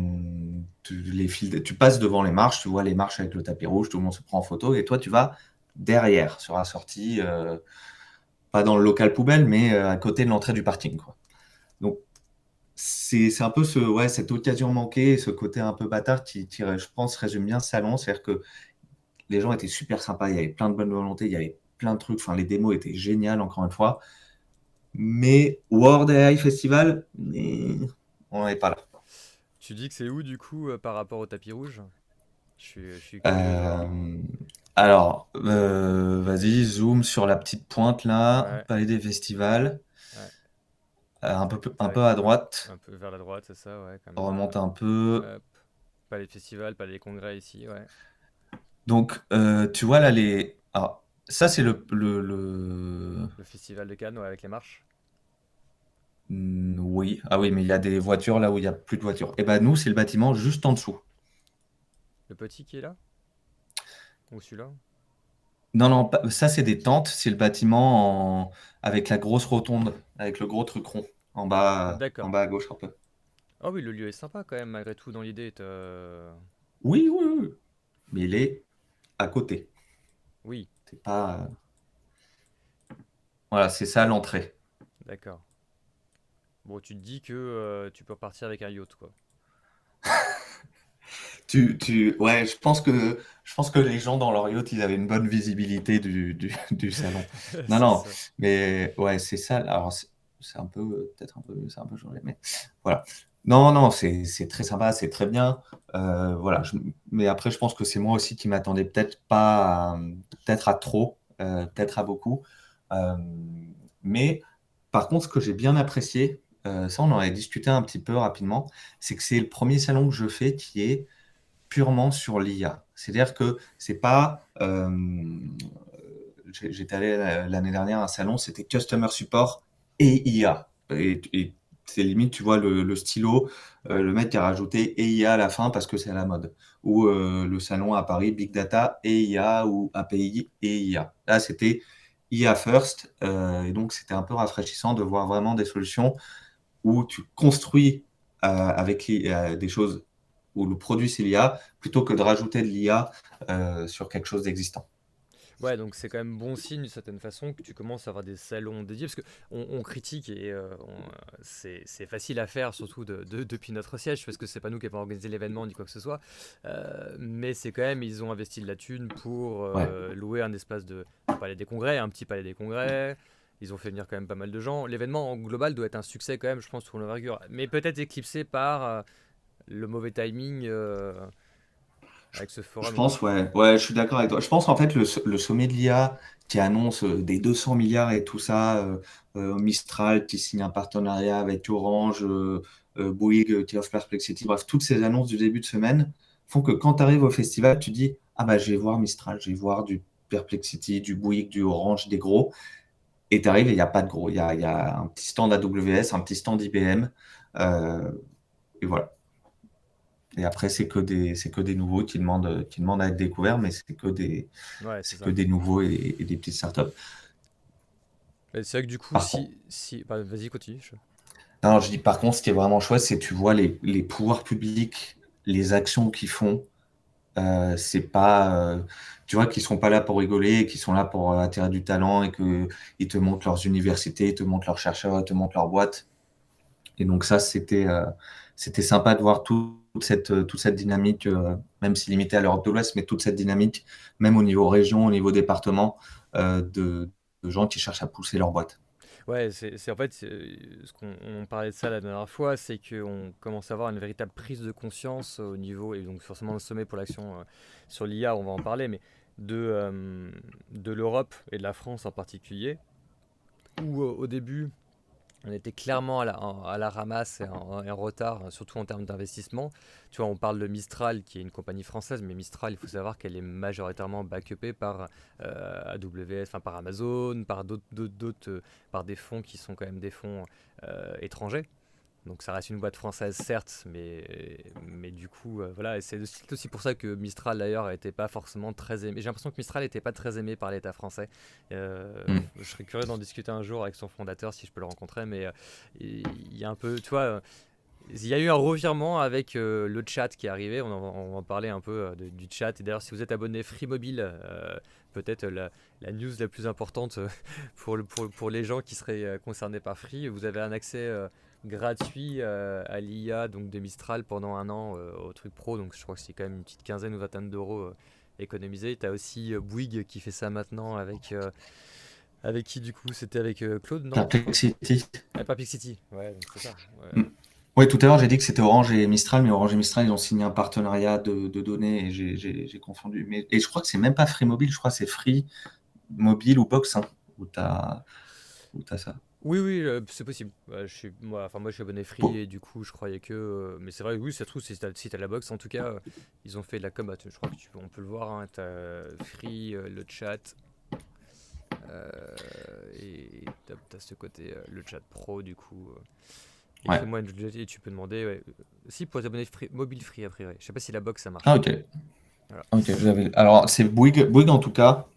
tu passes devant les marches, tu vois les marches avec le tapis rouge, tout le monde se prend en photo, et toi, tu vas derrière, sur la sortie, pas dans le local poubelle, mais à côté de l'entrée du parking, quoi. Donc c'est un peu cette occasion manquée, ce côté un peu bâtard qui, je pense, résume bien ce salon. C'est-à-dire que les gens étaient super sympas, il y avait plein de bonne volonté, il y avait plein de trucs, enfin les démos étaient géniales, encore une fois. Mais World AI Festival, on n'en est pas là. Tu dis que c'est où du coup par rapport au tapis rouge? Je suis curieux de voir. Euh, alors, vas-y, zoom sur la petite pointe là, Ouais, Palais des Festivals, ouais. un Tac, peu à droite, un peu vers la droite, c'est ça, ouais, quand même. remonte un peu. Hop. Pas les festivals, pas les congrès ici, ouais. Donc, tu vois là, alors, ça c'est Le festival de Cannes, ouais, avec les marches. Oui, ah oui, mais il y a des voitures là où il n'y a plus de voitures. Et ben nous, c'est le bâtiment juste en dessous. Le petit qui est là? Ou celui-là? Non, non, ça c'est des tentes, c'est le bâtiment avec la grosse rotonde, avec le gros truc rond, en D'accord. bas à gauche un peu. Ah oui, le lieu est sympa quand même, malgré tout, dans l'idée. Oui, oui, oui, mais il est à côté. Oui, C'est pas. Voilà, c'est ça l'entrée. d'accord. Bon, tu te dis que tu peux repartir avec un yacht, quoi. Ouais, je pense que les gens dans leur yacht, ils avaient une bonne visibilité du salon. Non, C'est non, ça. mais ouais, c'est ça. Alors, c'est un peu, peut-être un peu, c'est un peu changé, mais voilà. Non, non, c'est très sympa, c'est très bien. Voilà, mais après, je pense que c'est moi aussi qui m'attendais peut-être pas, peut-être à trop, peut-être à beaucoup. Euh, mais par contre, ce que j'ai bien apprécié, ça, on en avait discuté un petit peu rapidement, c'est que c'est le premier salon que je fais qui est purement sur l'IA. C'est-à-dire que c'est pas. J'étais allé l'année dernière à un salon, c'était Customer Support et IA. Et c'est limite, tu vois, le stylo, le mec qui a rajouté et IA à la fin parce que c'est à la mode. Ou le salon à Paris, Big Data et IA ou API et IA. Là, c'était IA first. Et donc, c'était un peu rafraîchissant de voir vraiment des solutions où tu construis avec des choses où le produit c'est l'IA, plutôt que de rajouter de l'IA sur quelque chose d'existant. Ouais, donc c'est quand même bon signe d'une certaine façon que tu commences à avoir des salons dédiés, parce que on critique et c'est facile à faire, surtout depuis notre siège, parce que c'est pas nous qui avons organisé l'événement ni quoi que ce soit. Mais c'est quand même, ils ont investi de la thune pour Ouais. louer un espace de palais des congrès, un petit palais des congrès. Ils ont fait venir quand même pas mal de gens. L'événement en global doit être un succès quand même, je pense, pour l'envergure. Mais peut-être éclipsé par le mauvais timing avec ce Je forum. pense, ouais, ouais, je suis d'accord avec toi. Je pense qu'en fait, le sommet de l'IA qui annonce des 200 milliards et tout ça, Mistral qui signe un partenariat avec Orange, Bouygues qui offre Perplexity, bref, toutes ces annonces du début de semaine font que quand tu arrives au festival, tu dis, ah bah, je vais voir Mistral, je vais voir du Perplexity, du Bouygues, du Orange, des gros. Et tu arrives et il n'y a pas de gros. Il y a un petit stand AWS, un petit stand IBM. euh, et voilà. Et après, c'est que des nouveaux qui demandent à être découverts, mais Ouais, c'est c'est que ça. des nouveaux et des petites startups. Mais c'est vrai que du coup, Par contre, bah, vas-y, continue. non, je dis par contre, ce qui est vraiment chouette, c'est que tu vois les pouvoirs publics, les actions qu'ils font. C'est pas, tu vois, qu'ils sont pas là pour rigoler, qu'ils sont là pour attirer du talent et que ils te montrent leurs universités, ils te montrent leurs chercheurs, ils te montrent leurs boîtes. Et donc ça, c'était sympa de voir toute cette dynamique, même si limitée à l'Europe de l'Ouest, mais toute cette dynamique, même au niveau région, au niveau département, de gens qui cherchent à pousser leur boîte. Ouais, en fait, ce qu'on on parlait de ça la dernière fois, c'est qu'on commence à avoir une véritable prise de conscience au niveau, et donc forcément le sommet pour l'action sur l'IA, on va en parler, mais de l'Europe et de la France en particulier, où au début, on était clairement à la ramasse et en retard, surtout en termes d'investissement. Tu vois, on parle de Mistral, qui est une compagnie française, mais Mistral, il faut savoir qu'elle est majoritairement backupée par AWS, enfin par Amazon, par par des fonds qui sont quand même des fonds étrangers. Donc ça reste une boîte française certes, mais du coup voilà, et c'est aussi pour ça que Mistral d'ailleurs n'était pas forcément très aimé. J'ai l'impression que Mistral n'était pas très aimé par l'État français. Mm. Je serais curieux d'en discuter un jour avec son fondateur si je peux le rencontrer, mais il y a un peu, tu vois, il y a eu un revirement avec le chat qui est arrivé. On va en parler un peu du chat. Et d'ailleurs, si vous êtes abonné Free Mobile, peut-être la news la plus importante pour les gens qui seraient concernés par Free, vous avez un accès gratuit à l'IA donc de Mistral pendant un an au truc pro. Donc je crois que c'est quand même une petite quinzaine ou vingtaine d'euros économisés. Tu as aussi Bouygues qui fait ça maintenant avec qui du coup? C'était avec Claude, non? Perplexity. Perplexity, ouais, donc c'est ça. Ouais. Mm. Oui, tout à l'heure, j'ai dit que c'était Orange et Mistral, mais Orange et Mistral, ils ont signé un partenariat de données et j'ai confondu. Et je crois que c'est même pas Free Mobile, je crois que c'est Free Mobile ou Box, hein, où t'as ça. Oui, oui, c'est possible. Moi, je suis abonné Free Bon. et du coup, je croyais que. Mais c'est vrai, oui, ça se trouve, si t'as la box, en tout cas, ils ont fait de la com. Je crois que on peut le voir. Hein, t'as Free, le chat, et t'as ce côté, le chat pro, du coup. Ouais. Écris-moi une et tu peux demander. Ouais. Si, pour t'abonner mobile Free, a priori. Je sais pas si la box ça Ah, marche. ok. Voilà. Ok, alors, c'est Bouygues. Bouygues, en tout cas,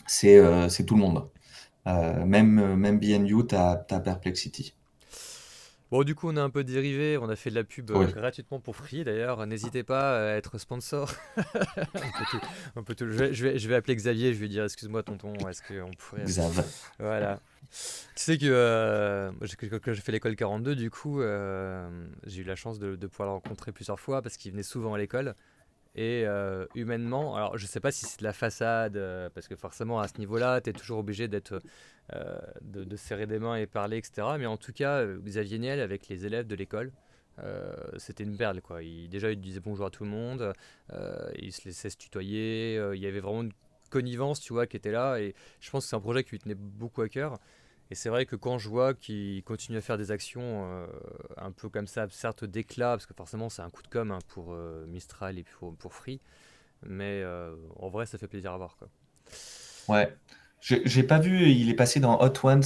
c'est tout le monde. Même BNU, t'as Perplexity. Bon, du coup, on a un peu dérivé. On a fait de la pub Oui, gratuitement pour Free. D'ailleurs, n'hésitez pas à être sponsor. On peut tout- je vais appeler Xavier, je vais dire excuse-moi tonton, est-ce qu'on pourrait... Xav. Voilà. Tu sais que quand j'ai fait l'école 42, du coup, j'ai eu la chance de pouvoir le rencontrer plusieurs fois parce qu'il venait souvent à l'école. Et humainement, alors je sais pas si c'est de la façade, parce que forcément à ce niveau-là, tu es toujours obligé de serrer des mains et parler, etc. Mais en tout cas, Xavier Niel avec les élèves de l'école, c'était une perle quoi. Déjà, il disait bonjour à tout le monde, il se laissait se tutoyer, il y avait vraiment une connivence, tu vois, qui était là. Et je pense que c'est un projet qui lui tenait beaucoup à cœur. Et c'est vrai que quand je vois qu'il continue à faire des actions un peu comme ça, certes d'éclat, parce que forcément c'est un coup de com' hein, pour Mistral et pour Free, mais en vrai ça fait plaisir à voir quoi. Ouais. J'ai pas vu, il est passé dans Hot Ones,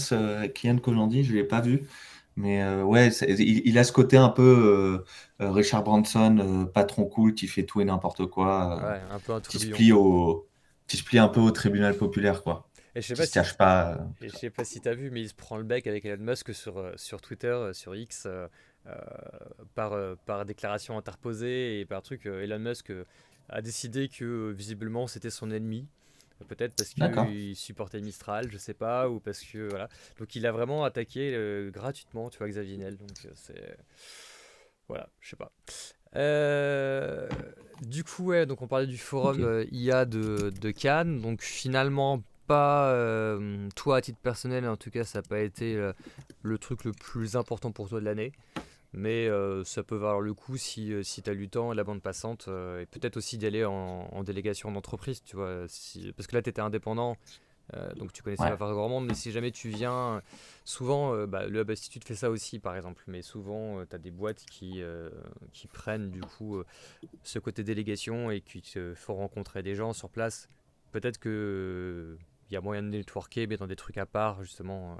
Kian Kojandi, je l'ai pas vu. Mais ouais, il a ce côté un peu Richard Branson, patron cool, qui fait tout et n'importe quoi, Ouais, un peu un qui se tourbillon plie quoi. qui se plie un peu au tribunal populaire, quoi. Et je sais Qui pas se si cache pas. et je sais pas si t'as vu, mais il se prend le bec avec Elon Musk sur Twitter, sur X, euh, par déclaration interposée et par truc. Elon Musk a décidé que visiblement c'était son ennemi. Peut-être parce D'accord. qu'il supportait Mistral, je sais pas, ou parce que voilà. Donc il a vraiment attaqué gratuitement, tu vois, Xavier Niel. Donc c'est voilà, je sais pas. Euh, du coup, ouais, donc on parlait du Ok. forum IA de Cannes. Donc finalement, pas toi à titre personnel, en tout cas, ça n'a pas été le truc le plus important pour toi de l'année. Mais ça peut valoir le coup si tu as du temps et la bande passante. Et peut-être aussi d'y aller en délégation d'entreprise, tu vois. Parce que là, tu étais indépendant, donc tu connaissais Ouais. pas faire grand monde. Mais si jamais tu viens, souvent, le Hub Institute fait ça aussi, par exemple. Mais souvent, tu as des boîtes qui prennent du coup ce côté délégation et qui te font rencontrer des gens sur place. Peut-être que il y a moyen de networker, mais dans des trucs à part, justement.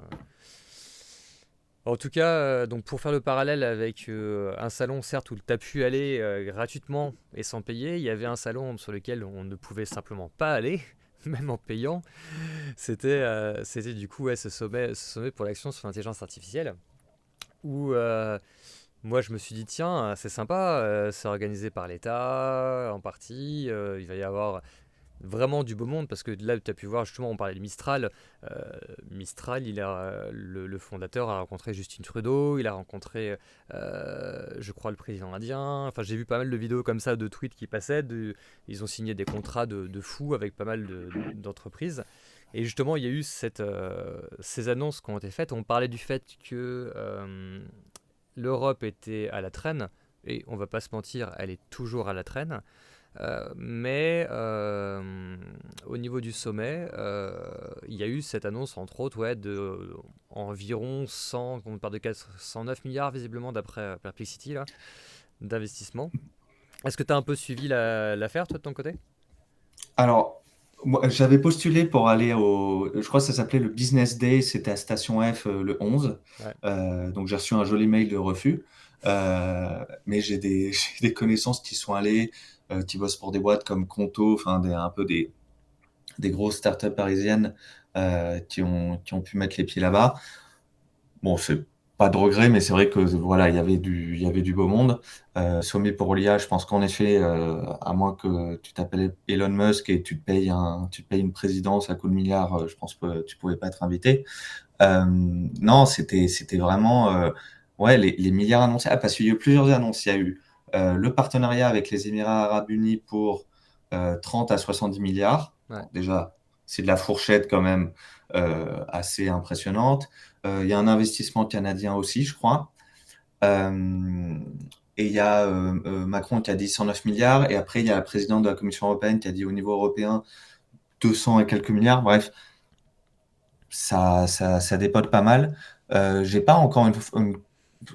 En tout cas, donc pour faire le parallèle avec un salon, certes, où tu as pu aller gratuitement et sans payer, il y avait un salon sur lequel on ne pouvait simplement pas aller, même en payant. C'était du coup ouais, ce sommet pour l'action sur l'intelligence artificielle, où moi je me suis dit, tiens, c'est sympa, c'est organisé par l'État en partie, il va y avoir vraiment du beau monde parce que là tu as pu voir justement on parlait de Mistral. Mistral le fondateur a rencontré Justin Trudeau, il a rencontré je crois le président indien. Enfin j'ai vu pas mal de vidéos comme ça, de tweets qui passaient, ils ont signé des contrats de fous avec pas mal d'entreprises. Et justement il y a eu ces annonces qui ont été faites, on parlait du fait que l'Europe était à la traîne, et on va pas se mentir, elle est toujours à la traîne. Mais au niveau du sommet, il y a eu cette annonce, entre autres, ouais, de environ 100, on parle de 109 milliards visiblement d'après Perplexity, là, d'investissement. Est-ce que tu as un peu suivi l'affaire, toi, de ton côté? Alors, Moi, j'avais postulé pour aller je crois que ça s'appelait le Business Day, c'était à Station F le 11. Ouais. Donc j'ai reçu un joli mail de refus. Mais j'ai des, j'ai des connaissances qui sont allées, qui bossent pour des boîtes comme Conto, enfin un peu des grosses startups parisiennes qui ont pu mettre les pieds là-bas. Bon, c'est pas de regret, mais c'est vrai que voilà, il y avait du beau monde. Sommet pour l'IA, je pense qu'en effet, à moins que tu t'appelles Elon Musk et tu te payes une présidence à coups de milliards, je pense que tu pouvais pas être invité. Non, c'était vraiment ouais, les milliards annoncés. Ah, parce qu'il y a eu plusieurs annonces. Il y a eu le partenariat avec les Émirats Arabes Unis pour 30 à 70 milliards. Ouais. Bon, déjà, c'est de la fourchette quand même assez impressionnante. Il y a un investissement canadien aussi, je crois. Euh, et il y a Macron qui a dit 109 milliards. Et après, il y a la présidente de la Commission européenne qui a dit au niveau européen 200 et quelques milliards. Bref, ça dépote pas mal. J'ai pas encore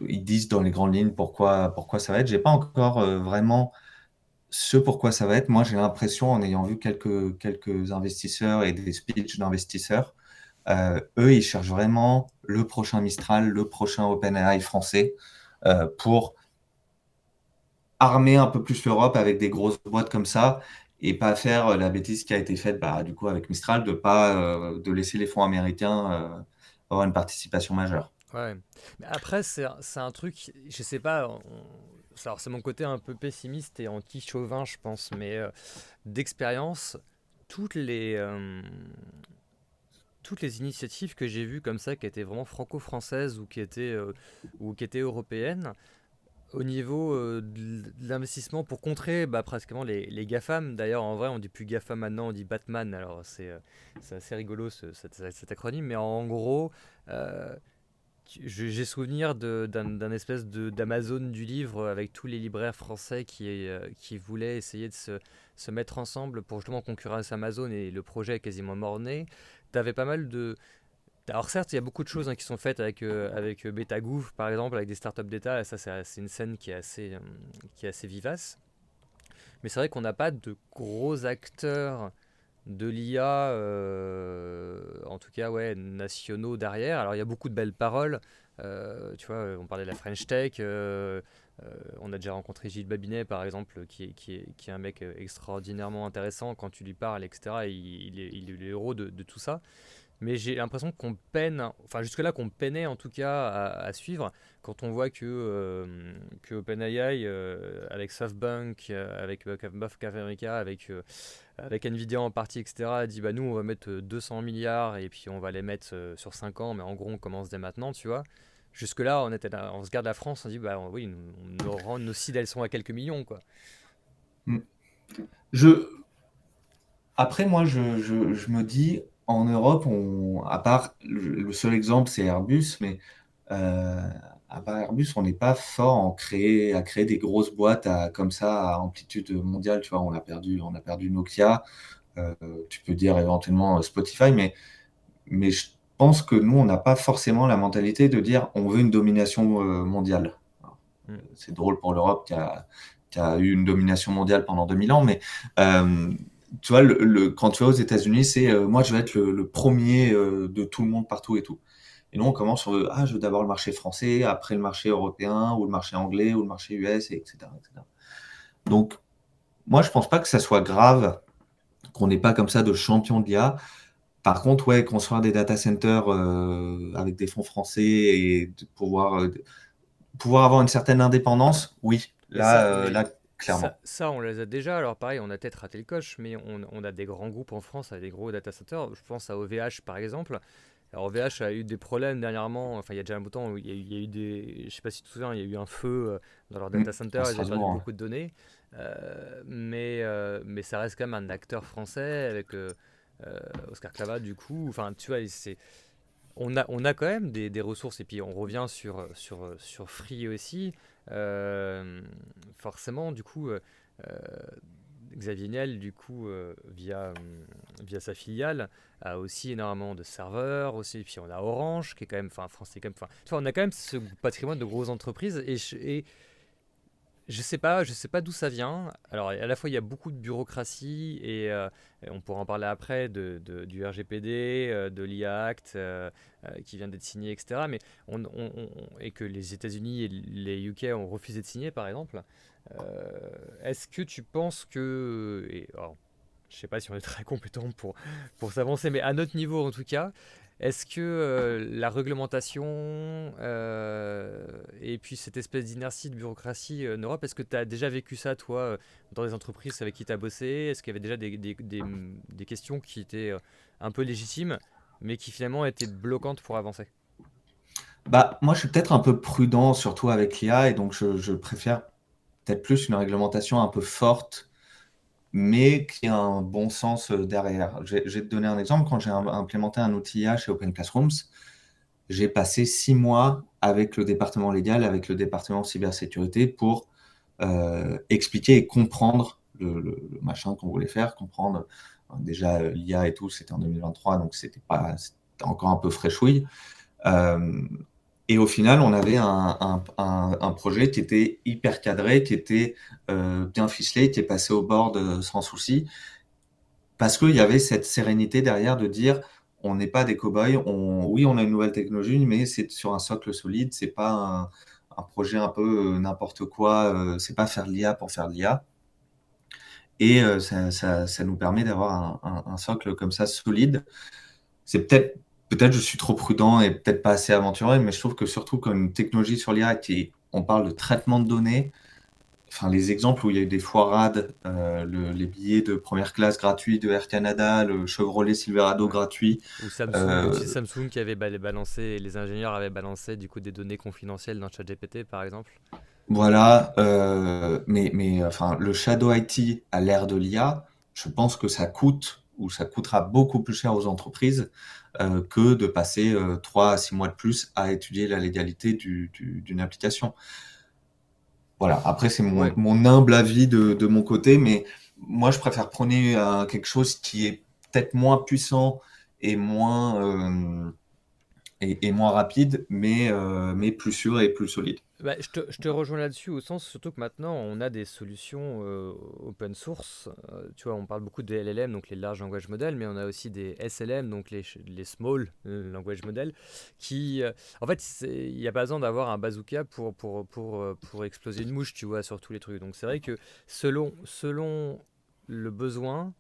ils disent dans les grandes lignes pourquoi ça va être. J'ai pas encore vraiment ce pourquoi ça va être. Moi, j'ai l'impression, en ayant vu quelques investisseurs et des speeches d'investisseurs, eux, ils cherchent vraiment le prochain Mistral, le prochain OpenAI français pour armer un peu plus l'Europe avec des grosses boîtes comme ça et pas faire la bêtise qui a été faite bah, du coup avec Mistral de laisser les fonds américains avoir une participation majeure. Ouais. Mais après, c'est un truc, je sais pas, alors c'est mon côté un peu pessimiste et anti-chauvin, je pense, mais d'expérience, toutes les, euh, toutes les initiatives que j'ai vues comme ça, qui étaient vraiment franco-françaises ou qui étaient européennes, au niveau de l'investissement pour contrer bah, pratiquement les GAFAM, d'ailleurs en vrai on dit plus GAFAM maintenant, on dit Batman, alors c'est assez rigolo cet acronyme, mais en gros, euh, j'ai souvenir d'un espèce d'Amazon du livre avec tous les libraires français qui voulaient essayer de se mettre ensemble pour justement concurrencer Amazon et le projet est quasiment mort-né. T'avais pas mal de... Alors certes, il y a beaucoup de choses qui sont faites avec Betagouv par exemple, avec des startups d'État, et ça c'est une scène qui est assez vivace. Mais c'est vrai qu'on n'a pas de gros acteurs de l'IA, en tout cas ouais, nationaux derrière. Alors il y a beaucoup de belles paroles. Tu vois, on parlait de la French Tech. On a déjà rencontré Gilles Babinet, par exemple, qui est un mec extraordinairement intéressant. Quand tu lui parles, etc., il est le héros de tout ça. Mais j'ai l'impression qu'on peine, enfin jusque-là qu'on peinait en tout cas à suivre, quand on voit que OpenAI, avec SoftBank, avec Bank of America, avec Nvidia en partie, etc., a dit bah nous on va mettre 200 milliards et puis on va les mettre sur 5 ans, mais en gros on commence dès maintenant, tu vois. Jusque-là on était là, on se garde la France, on dit bah oui, nos cibles elles sont à quelques millions quoi. Mm. Je, Après, moi, je me dis, en Europe, à part le seul exemple, c'est Airbus, mais euh, à part Airbus, on n'est pas fort à créer des grosses boîtes comme ça, à amplitude mondiale. Tu vois, on a perdu Nokia, euh, tu peux dire éventuellement Spotify, mais je pense que nous, on n'a pas forcément la mentalité de dire on veut une domination mondiale. Mm. C'est drôle pour l'Europe qui a eu une domination mondiale pendant 2000 ans, mais euh, tu vois, quand tu vas aux États-Unis, c'est moi je vais être le premier de tout le monde partout et tout. Et nous, on commence sur je veux d'abord le marché français, après le marché européen, ou le marché anglais, ou le marché US, etc., etc. Donc, moi, je pense pas que ça soit grave qu'on n'ait pas comme ça de champion de l'IA. Par contre, ouais, construire des data centers avec des fonds français et pouvoir avoir une certaine indépendance, oui, Mais ça, là, ça, clairement. ça, on les a déjà. Alors pareil, on a peut-être raté le coche, mais on a des grands groupes en France avec des gros data centers. Je pense à OVH par exemple. Alors OVH a eu des problèmes dernièrement. Enfin, il y a déjà un bout de temps où il y a eu des. Je sais pas si tu te souviens, il y a eu un feu dans leur data center. À Ils avaient perdu Strasbourg. beaucoup de données. Mais ça reste quand même un acteur français avec Oscar Clavat du coup. Enfin, tu vois, on a quand même des ressources, et puis on revient sur Free aussi. Euh, Forcément, du coup, Xavier Niel, du coup, via sa filiale, a aussi énormément de serveurs aussi. Et puis on a Orange, qui est quand même, enfin, France Télécom. Enfin, tu vois, on a quand même ce patrimoine de grosses entreprises, et je sais pas d'où ça vient. Alors, à la fois, il y a beaucoup de bureaucratie et on pourra en parler après du RGPD, de l'IA Act qui vient d'être signé, etc. Mais et que les États-Unis et les UK ont refusé de signer, par exemple. Est-ce que tu penses que, alors, je sais pas si on est très compétent pour s'avancer, mais à notre niveau en tout cas, est-ce que la réglementation et puis cette espèce d'inertie de bureaucratie en Europe, est-ce que tu as déjà vécu ça, toi, dans des entreprises avec qui tu as bossé? Est-ce qu'il y avait déjà des questions qui étaient un peu légitimes, mais qui finalement étaient bloquantes pour avancer? Bah, moi, je suis peut-être un peu prudent, surtout avec l'IA, et donc je préfère peut-être plus une réglementation un peu forte, mais qui a un bon sens derrière. Je vais te donner un exemple. Quand j'ai implémenté un outil IA chez Open Classrooms, j'ai passé 6 mois avec le département légal, avec le département cybersécurité pour expliquer et comprendre le machin qu'on voulait faire, comprendre déjà l'IA et tout, c'était en 2023, donc c'était encore un peu fraîchouille. Euh, et au final, on avait un projet qui était hyper cadré, qui était bien ficelé, qui est passé au board sans souci, parce qu'il y avait cette sérénité derrière de dire, on n'est pas des cow-boys, oui, on a une nouvelle technologie, mais c'est sur un socle solide, c'est pas un projet un peu n'importe quoi, c'est pas faire de l'IA pour faire de l'IA. Et ça nous permet d'avoir un socle comme ça solide. C'est peut-être je suis trop prudent et peut-être pas assez aventuré, mais je trouve que surtout quand une technologie sur l'IA, on parle de traitement de données, enfin les exemples où il y a eu des foirades, les billets de première classe gratuits de Air Canada, le Chevrolet Silverado Ouais. gratuit, Ou Samsung, tu sais, euh, Samsung qui avait balancé, les ingénieurs avaient balancé du coup des données confidentielles dans ChatGPT, par exemple. voilà, mais enfin le Shadow IT à l'ère de l'IA, je pense que ça coûte ou ça coûtera beaucoup plus cher aux entreprises que de passer 3 à 6 mois de plus à étudier la légalité d'une application. Voilà, après c'est Ouais, mon humble avis de mon côté, mais moi je préfère prôner quelque chose qui est peut-être moins puissant et et moins rapide, mais plus sûr et plus solide. bah, je te rejoins là-dessus au sens surtout que maintenant on a des solutions open source. Tu vois, on parle beaucoup des LLM, donc les large language models, mais on a aussi des SLM, donc les small language models, qui, en fait, il n'y a pas besoin d'avoir un bazooka pour exploser une mouche, tu vois, sur tous les trucs. Donc c'est vrai que selon le besoin,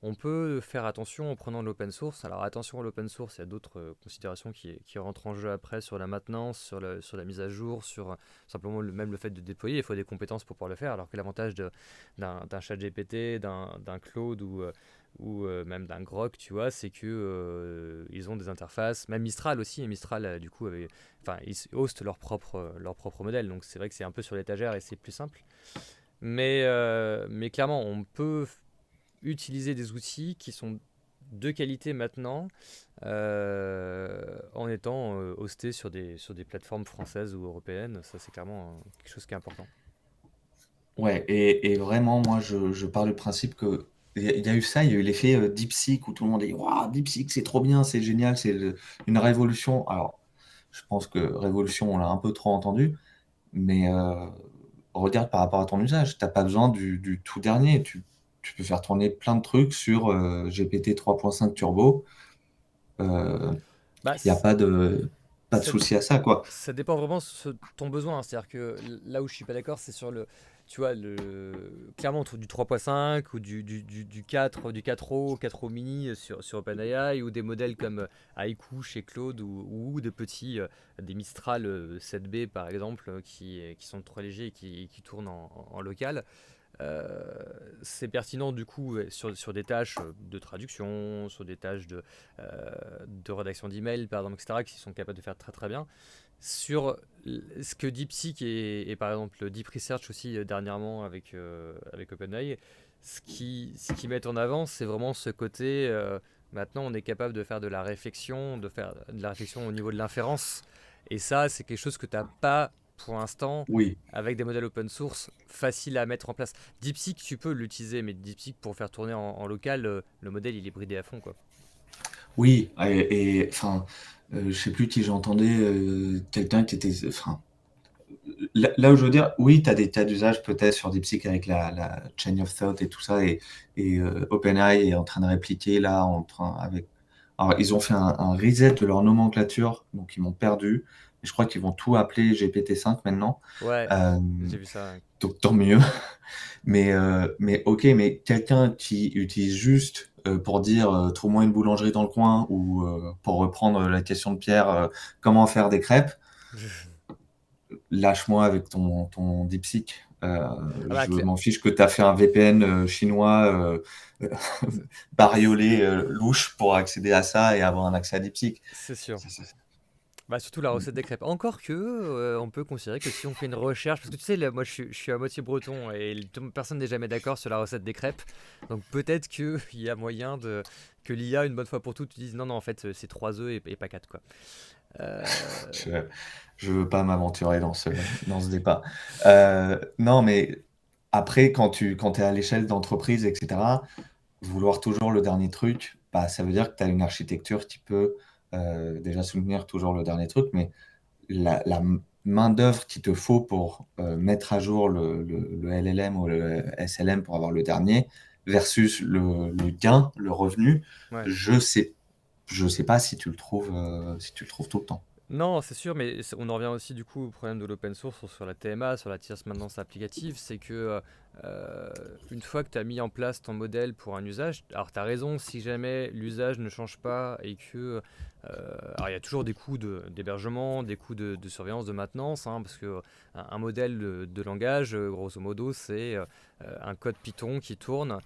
on peut faire attention en prenant de l'open source. Alors attention à l'open source, il y a d'autres considérations qui rentrent en jeu après sur la maintenance, sur la mise à jour, sur simplement même le fait de déployer. Il faut des compétences pour pouvoir le faire. Alors que l'avantage d'un chat GPT, d'un Claude ou même d'un Grok, tu vois, c'est que ils ont des interfaces. Même Mistral aussi. Et Mistral, du coup, enfin, ils hostent leur propre modèle. Donc c'est vrai que c'est un peu sur l'étagère et c'est plus simple. Mais clairement, on peut utiliser des outils qui sont de qualité maintenant en étant hostés sur des plateformes françaises ou européennes. Ça, c'est clairement quelque chose qui est important. Ouais, et vraiment, moi, je pars du principe que il y a eu ça, il y a eu l'effet DeepSeek où tout le monde dit, waouh, DeepSeek, c'est trop bien, c'est génial, une révolution. Alors, je pense que révolution, on l'a un peu trop entendu, mais regarde par rapport à ton usage, t'as pas besoin du tout dernier. Tu peux faire tourner plein de trucs sur GPT 3.5 Turbo. Il Bah, n'y a pas de ça, souci à ça, quoi. ça dépend vraiment de ton besoin. C'est-à-dire que là où je suis pas d'accord, c'est sur tu vois, clairement du 3.5 ou du 4, du 4O, 4O mini sur OpenAI ou des modèles comme Haiku chez Claude ou de petits, des Mistral 7B par exemple, qui sont trop légers et qui tournent en local. Euh, c'est pertinent du coup ouais, sur des tâches de traduction, sur des tâches de rédaction d'email par exemple, etc., qui sont capables de faire très très bien. Sur ce que DeepSeek et par exemple Deep Research aussi dernièrement avec OpenAI, ce qui mettent en avant, c'est vraiment ce côté, maintenant on est capable de faire de la réflexion, de faire de la réflexion au niveau de l'inférence. Et ça, c'est quelque chose que tu n'as pas pour l'instant Oui, avec des modèles open source faciles à mettre en place. DeepSeek, tu peux l'utiliser, mais DeepSeek pour faire tourner en local, le modèle il est bridé à fond quoi. oui, enfin, je sais plus qui j'entendais, quelqu'un qui était, enfin, là où je veux dire, oui, tu as des cas d'usage peut-être sur DeepSeek avec la chain of thought et tout ça, et OpenAI est en train de répliquer là, alors, ils ont fait un reset de leur nomenclature, donc ils m'ont perdu. Je crois qu'ils vont tout appeler GPT-5 maintenant. Ouais, Euh, j'ai vu ça. Ouais. donc tant mieux. Mais ok, mais quelqu'un qui utilise juste pour dire trouve-moi une boulangerie dans le coin ou pour reprendre la question de Pierre, comment faire des crêpes, lâche-moi avec ton DeepSeek. Ah bah, Je m'en fiche que tu as fait un VPN chinois euh, bariolé louche pour accéder à ça et avoir un accès à DeepSeek. c'est sûr. Ça, ça- Bah, surtout la recette des crêpes. Encore que, on peut considérer que si on fait une recherche, parce que tu sais, là, moi je suis à moitié breton et personne n'est jamais d'accord sur la recette des crêpes. Donc peut-être qu'il y a moyen que l'IA, une bonne fois pour toutes, dise non, non, en fait, c'est 3 œufs et pas 4 quoi. Euh, Je, je veux pas m'aventurer dans ce débat. Non, mais après, quand tu es à l'échelle d'entreprise, etc., vouloir toujours le dernier truc, bah, ça veut dire que tu as une architecture qui peut déjà soutenir toujours le dernier truc, mais la main-d'œuvre qu'il te faut pour mettre à jour le LLM ou le SLM pour avoir le dernier, versus le gain, le revenu, ouais. je sais pas si tu le trouves tout le temps. Non, c'est sûr, mais on en revient aussi du coup au problème de l'open source sur la TMA, sur la tierce maintenance applicative, c'est que une fois que tu as mis en place ton modèle pour un usage, alors tu as raison, si jamais l'usage ne change pas et que... alors il y a toujours des coûts d'hébergement, des coûts de surveillance, de maintenance, hein, parce que un modèle de langage, grosso modo, c'est un code Python qui tourne.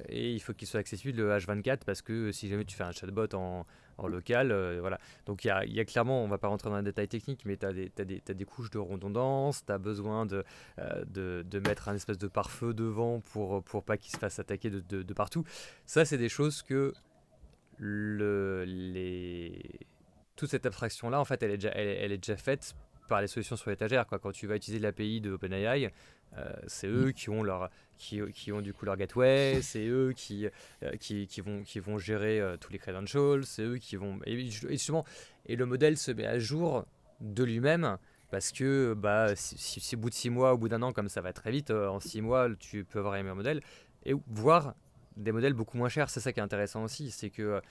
Et il faut qu'il soit accessible H24 parce que si jamais tu fais un chatbot en local, voilà. Donc il y a clairement, on va pas rentrer dans les détails techniques, mais t'as des couches de redondance, tu as besoin de mettre un espèce de pare-feu devant pour pas qu'il se fasse attaquer de partout. Ça, c'est des choses que le, les... toute cette abstraction-là, en fait, elle est déjà faite par les solutions sur l'étagère, quoi. Quand tu vas utiliser l'API de OpenAI, c'est eux qui ont du coup leur gateway, c'est eux qui vont gérer tous les credentials, c'est eux qui vont justement et le modèle se met à jour de lui-même parce que bah si au bout de 6 mois, au bout d'un an, comme ça va très vite, en 6 mois tu peux avoir un meilleur modèle et voir des modèles beaucoup moins chers. C'est ça qui est intéressant aussi, c'est que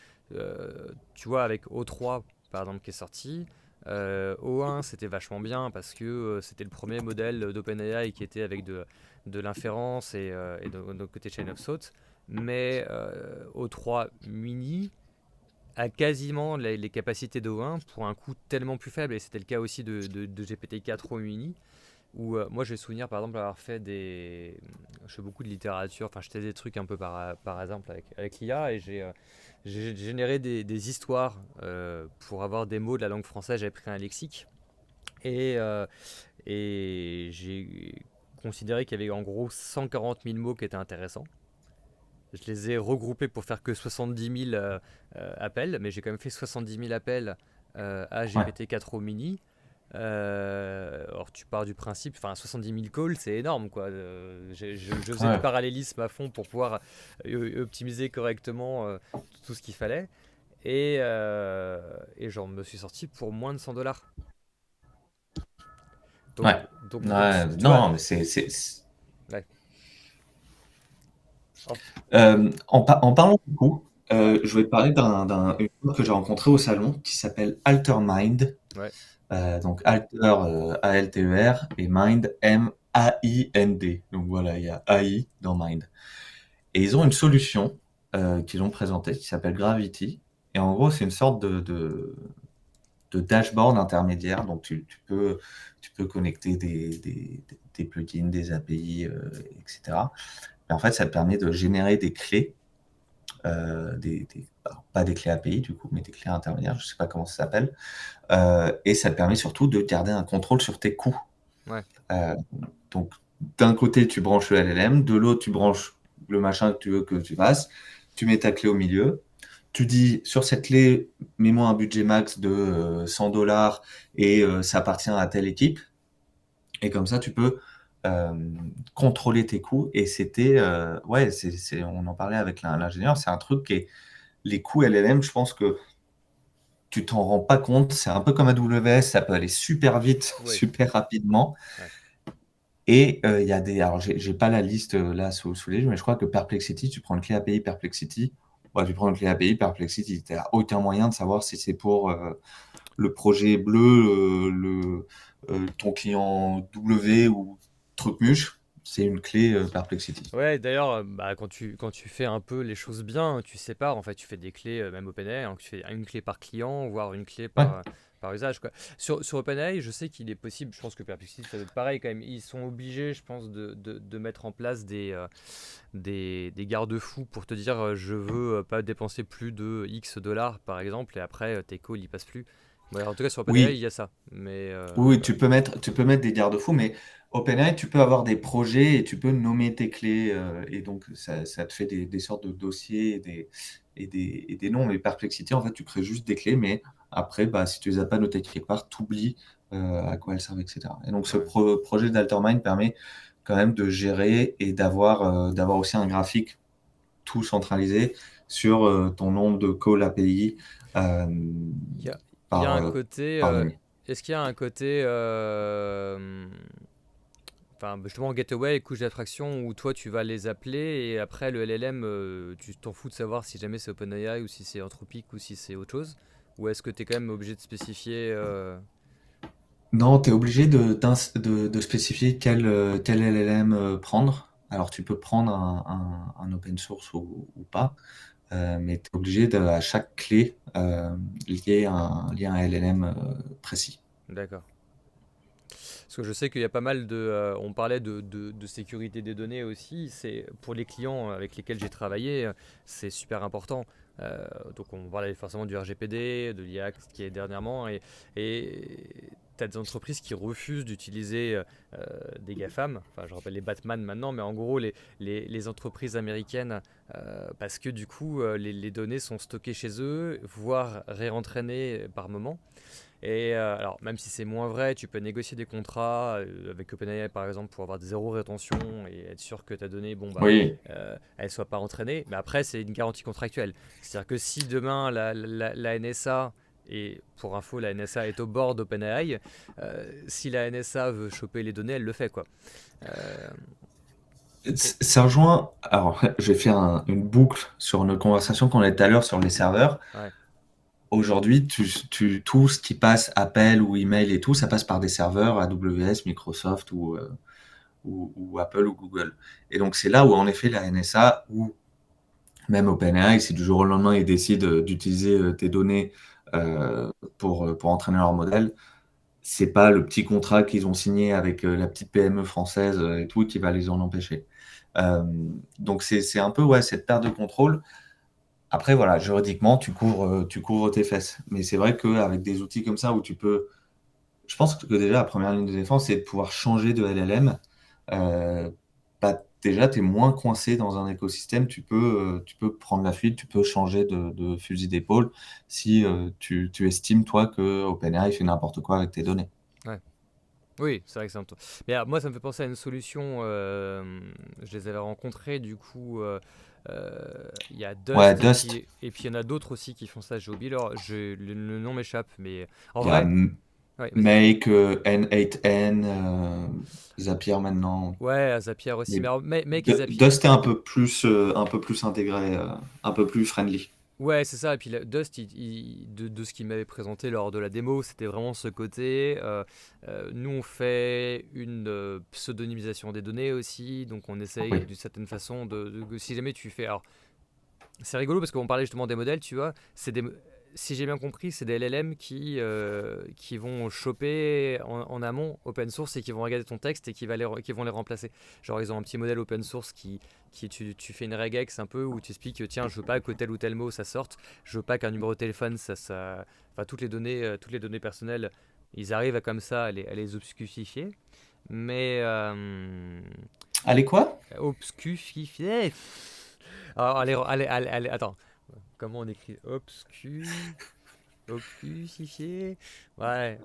tu vois avec O3 par exemple qui est sorti. O1 c'était vachement bien parce que c'était le premier modèle d'OpenAI qui était avec de l'inférence et de côté chain of thought. Mais O3 mini a quasiment les capacités d'O1 pour un coût tellement plus faible. Et c'était le cas aussi de GPT-4 au mini. Où moi j'ai souvenir par exemple d'avoir fait des. Je fais beaucoup de littérature, enfin je fais des trucs un peu par exemple avec l'IA et j'ai généré des histoires pour avoir des mots de la langue française. J'avais pris un lexique et, j'ai considéré qu'il y avait en gros 140 000 mots qui étaient intéressants. Je les ai regroupés pour faire que 70 000 appels, mais j'ai quand même fait 70 000 appels à Ouais, GPT-4 au mini. Alors tu pars du principe, enfin 70 000 calls, c'est énorme quoi. Je faisais du ouais. parallélisme à fond pour pouvoir optimiser correctement tout ce qu'il fallait. Et j'en me suis sorti pour moins de 100 $. Donc, Ouais. donc Ouais, tu vois, non, mais ouais. Hop. en parlant de coup, je vais te parler une fois que j'ai rencontré au salon qui s'appelle Altermind. Ouais, Donc Alter, A-L-T-E-R, et Mind, M-A-I-N-D. Donc voilà, il y a AI dans Mind. Et ils ont une solution qu'ils ont présentée qui s'appelle Gravity. Et en gros, c'est une sorte de dashboard intermédiaire. Donc tu peux connecter des plugins, des API, etc. Et en fait, ça te permet de générer des clés, alors, pas des clés API du coup, mais des clés intermédiaires, je ne sais pas comment ça s'appelle. Et ça te permet surtout de garder un contrôle sur tes coûts. ouais, Euh, donc, d'un côté, tu branches le LLM, de l'autre, tu branches le machin que tu veux que tu fasses, tu mets ta clé au milieu, tu dis sur cette clé, mets-moi un budget max de 100 $ et ça appartient à telle équipe. Et comme ça, tu peux euh, contrôler tes coûts. Et c'était, ouais, on en parlait avec l'ingénieur, c'est un truc qui est, les coûts LLM, je pense que tu t'en rends pas compte. C'est un peu comme AWS, ça peut aller super vite, Oui. super rapidement. Ouais. Et il y a des. Alors, j'ai pas la liste là sous les yeux, mais je crois que Perplexity, tu prends une clé API Perplexity. Ouais, tu prends une clé API Perplexity, tu n'as aucun moyen de savoir si c'est pour le projet bleu, ton client W ou Trucmuche. C'est une clé Perplexity. Ouais, d'ailleurs, bah, quand tu fais un peu les choses bien, tu sépares, en fait, tu fais des clés, même OpenAI, hein, tu fais une clé par client, voire une clé Ouais. par usage, quoi. Sur OpenAI, je sais qu'il est possible, je pense que Perplexity, ça doit être pareil quand même, ils sont obligés, je pense, de mettre en place des garde-fous pour te dire, je veux pas dépenser plus de X dollars, par exemple, et après, tes calls, ils passent plus. Ouais, en tout cas, sur OpenAI, il Oui, y a ça. Mais oui, tu peux mettre des garde-fous, mais OpenAI, tu peux avoir des projets et tu peux nommer tes clés. Et donc, ça te fait des sortes de dossiers et des noms. Mais Perplexity, en fait, tu crées juste des clés, mais après, bah, si tu les as pas notées quelque part, tu oublies à quoi elles servent, etc. Et donc, ce ouais. projet d'Altermind permet quand même de gérer et d'avoir aussi un graphique tout centralisé sur ton nombre de calls API euh, Il y a par, un euh, côté. par nuit. Est-ce qu'il y a un côté. Enfin, justement, Gateway et couche d'abstraction où toi tu vas les appeler et après le LLM, tu t'en fous de savoir si jamais c'est OpenAI ou si c'est Anthropic ou si c'est autre chose? Ou est-ce que tu es quand même obligé de spécifier Non, tu es obligé de spécifier quel LLM prendre. Alors, tu peux prendre un open source ou pas, mais tu es obligé à chaque clé lier un LLM précis. D'accord. Parce que je sais qu'il y a pas mal de. On parlait de sécurité des données aussi. C'est pour les clients avec lesquels j'ai travaillé, c'est super important. Donc on parlait forcément du RGPD, de l'IA qui est dernièrement, et tu as des entreprises qui refusent d'utiliser des GAFAM. Enfin, je rappelle les Batman maintenant, mais en gros les entreprises américaines, parce que du coup les données sont stockées chez eux, voire réentraînées par moment. Et alors, même si c'est moins vrai, tu peux négocier des contrats avec OpenAI par exemple pour avoir zéro rétention et être sûr que ta donnée, bon bah, Oui, elle soit pas entraînée. Mais après, c'est une garantie contractuelle. C'est-à-dire que si demain la NSA et pour info, la NSA est au bord d'OpenAI. Si la NSA veut choper les données, elle le fait quoi. Euh, et- ça rejoint. Alors, je vais faire une boucle sur notre conversation qu'on a tout à l'heure sur les serveurs. ouais, Aujourd'hui, tout ce qui passe, appel ou email et tout, ça passe par des serveurs AWS, Microsoft ou Apple ou Google. Et donc, c'est là où, en effet, la NSA ou même OpenAI, si du jour au lendemain, ils décident d'utiliser tes données pour entraîner leur modèle, c'est pas le petit contrat qu'ils ont signé avec la petite PME française et tout qui va les en empêcher. Euh, donc, c'est un peu ouais, cette perte de contrôle. Après, voilà, juridiquement, tu couvres tes fesses. Mais c'est vrai qu'avec des outils comme ça où tu peux. Je pense que déjà, la première ligne de défense, c'est de pouvoir changer de LLM. Euh, déjà, tu es moins coincé dans un écosystème. Tu peux prendre la fuite, tu peux changer de fusil d'épaule si tu estimes, toi, que OpenAI fait n'importe quoi avec tes données. ouais. Oui, c'est vrai que c'est un peu. Mais moi, ça me fait penser à une solution. Je les avais rencontrés, du coup. Il y a Ouais, Dust Dust, et puis il y en a d'autres aussi qui font ça. J'ai oublié le nom m'échappe, mais en il y a vrai, ouais, vas-y. Make, N8N, Zapier maintenant. Ouais, à Zapier aussi. Mais Mais alors, Make et Zapier. Dust est un peu plus intégré, un peu plus friendly. Ouais, c'est ça. Et puis Dust, de ce qu'il m'avait présenté lors de la démo, c'était vraiment ce côté. Nous, on fait une pseudonymisation des données aussi. Donc, on essaye Oui, d'une certaine façon si jamais tu fais. Alors, c'est rigolo parce qu'on parlait justement des modèles, tu vois. Si j'ai bien compris, c'est des LLM qui vont choper en amont open source et qui vont regarder ton texte et qui vont les remplacer. Genre, ils ont un petit modèle open source tu fais une regex un peu où tu expliques, tiens, je veux pas que tel ou tel mot ça sorte, je veux pas qu'un numéro de téléphone, enfin, toutes les données personnelles, ils arrivent à comme ça à les obscurifier. Mais allez quoi? obscurifier. Alors, attends. Comment on écrit obscusifié? Ouais,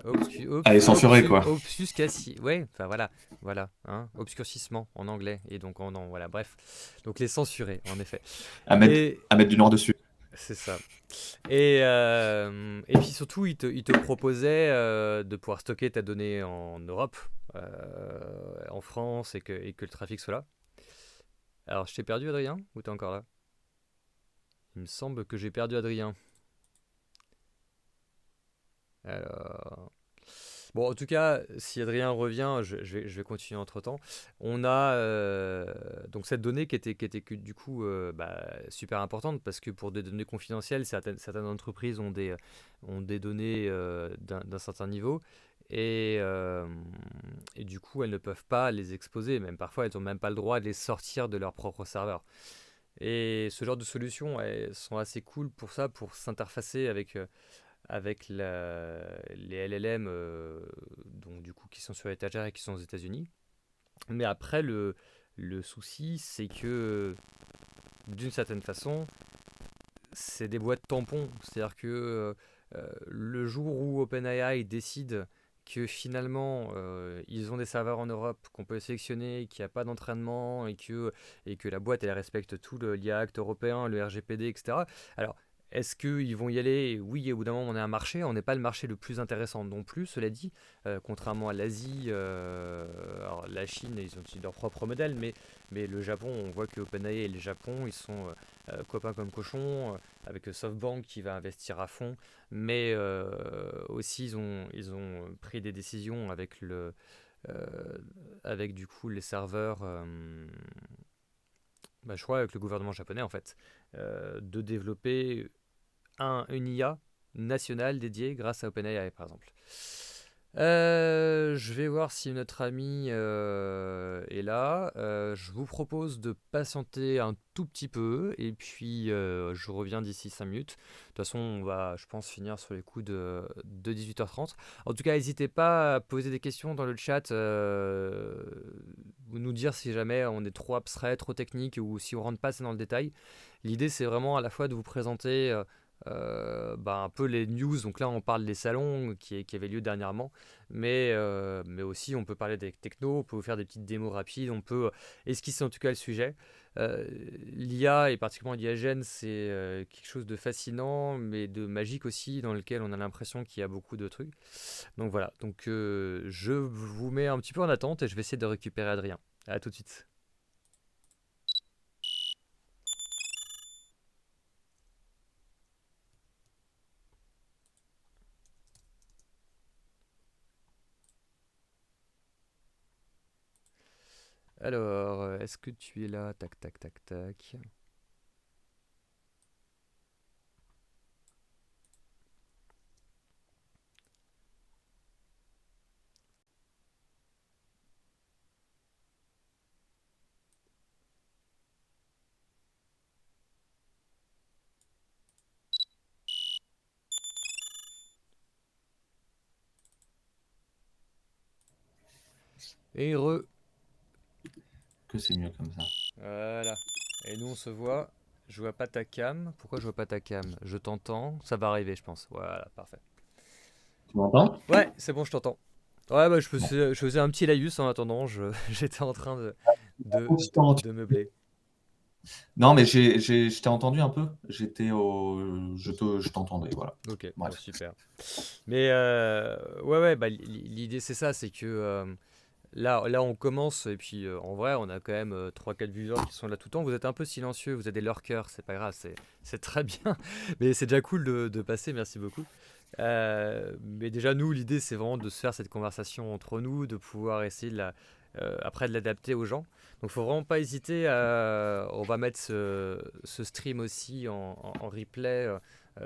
Allez censurer quoi. obfuscation. Ouais, enfin voilà, voilà, hein, obscurcissement en anglais et donc en non, voilà, bref. Donc les censurer en effet. À mettre, Et à mettre du noir dessus. C'est ça. Et puis surtout, il te proposait de pouvoir stocker ta donnée en Europe, en France, et que le trafic soit là. Alors, je t'ai perdu, Adrien, ou t'es encore là? Il me semble que j'ai perdu Adrien. Alors... Bon, en tout cas, si Adrien revient, je vais continuer entre-temps. On a donc cette donnée qui était du coup super importante parce que pour des données confidentielles, certaines entreprises ont des données d'un certain niveau et du coup, elles ne peuvent pas les exposer. Même parfois, elles n'ont même pas le droit de les sortir de leur propre serveur. Et ce genre de solutions, elles sont assez cool pour ça, pour s'interfacer avec les LLM donc du coup qui sont sur l'étagère et qui sont aux États-Unis. Mais après le souci c'est que d'une certaine façon c'est des boîtes tampons, c'est-à-dire que le jour où OpenAI décide que finalement ils ont des serveurs en Europe qu'on peut sélectionner, qu'il n'y a pas d'entraînement et que la boîte elle respecte tout l'IA Act européen, le RGPD, etc. Alors est-ce qu'ils vont y aller? Oui, au bout d'un moment on est un marché, on n'est pas le marché le plus intéressant non plus, cela dit, contrairement à l'Asie, alors la Chine ils ont leur propre modèle, mais le Japon, on voit que OpenAI et le Japon ils sont copains comme cochons, avec SoftBank qui va investir à fond, mais aussi ils ont pris des décisions euh, avec du coup les serveurs, je crois avec le gouvernement japonais en fait, de développer une IA nationale dédiée grâce à OpenAI par exemple. Je vais voir si notre ami est là. Je vous propose de patienter un tout petit peu et puis je reviens d'ici 5 minutes. De toute façon, on va, je pense, finir sur les coups de 18h30. En tout cas, n'hésitez pas à poser des questions dans le chat ou nous dire si jamais on est trop abstrait, trop technique ou si on rentre pas assez dans le détail. L'idée, c'est vraiment à la fois de vous présenter un peu les news. Donc là, on parle des salons qui avaient lieu dernièrement, mais aussi on peut parler des technos, on peut vous faire des petites démos rapides, on peut esquisser en tout cas le sujet. L'IA et particulièrement l'IA c'est quelque chose de fascinant, mais de magique aussi, dans lequel on a l'impression qu'il y a beaucoup de trucs. Donc voilà, donc je vous mets un petit peu en attente et je vais essayer de récupérer Adrien. À tout de suite. Alors, est-ce que tu es là? Tac, tac, tac, tac. Et Que c'est mieux comme ça. voilà. Et nous on se voit. Je vois pas ta cam. Pourquoi je vois pas ta cam? Je t'entends. Ça va arriver, je pense. Voilà, parfait. Tu m'entends? Ouais, c'est bon, je t'entends. Ouais, Bon. je faisais un petit laïus en attendant. J'étais en train de, de, Constant. de meubler. Non, mais je t'ai entendu un peu. Je t'entendais, voilà. Ok, bon, Bref. super. Mais ouais, l'idée c'est ça, c'est que là on commence, et puis en vrai, on a quand même 3-4 viewers qui sont là tout le temps. Vous êtes un peu silencieux, vous êtes des lurkers, c'est pas grave, c'est très bien. Mais c'est déjà cool de passer, merci beaucoup. Mais déjà, nous, l'idée, c'est vraiment de se faire cette conversation entre nous, de pouvoir essayer après de l'adapter aux gens. Donc, faut vraiment pas hésiter on va mettre ce stream aussi en replay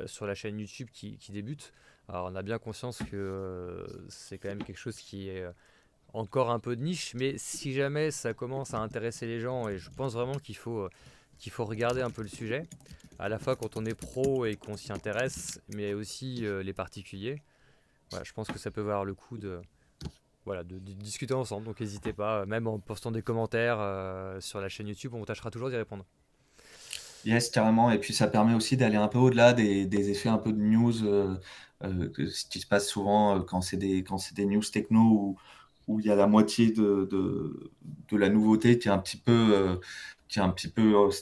sur la chaîne YouTube qui débute. Alors, on a bien conscience que c'est quand même quelque chose qui est encore un peu de niche, mais si jamais ça commence à intéresser les gens, et je pense vraiment qu'il faut regarder un peu le sujet, à la fois quand on est pro et qu'on s'y intéresse, mais aussi les particuliers. Voilà, je pense que ça peut valoir le coup voilà, de discuter ensemble. Donc n'hésitez pas, même en postant des commentaires sur la chaîne YouTube, on tâchera toujours d'y répondre. Yes, carrément. Et puis ça permet aussi d'aller un peu au-delà des effets un peu de news, ce qui se passe souvent quand c'est des news techno où il y a la moitié de la nouveauté qui est un petit peu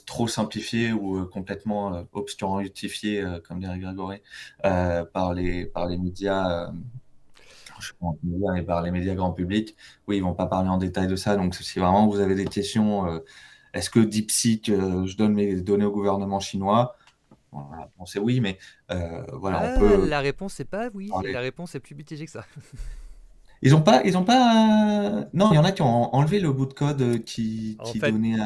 trop simplifiée ou complètement obscurantifiée, comme dirait Grégory, par les médias. Je sais pas, médias et par les médias grand public. Oui, ils vont pas parler en détail de ça. Donc, si vraiment vous avez des questions, est-ce que DeepSeek, je donne mes données au gouvernement chinois? Voilà, la réponse est oui, mais voilà, on peut La réponse c'est pas oui, parler. la réponse est plus mitigée que ça. Ils ont pas. Non, il y en a qui ont enlevé le bout de code En qui fait, donnait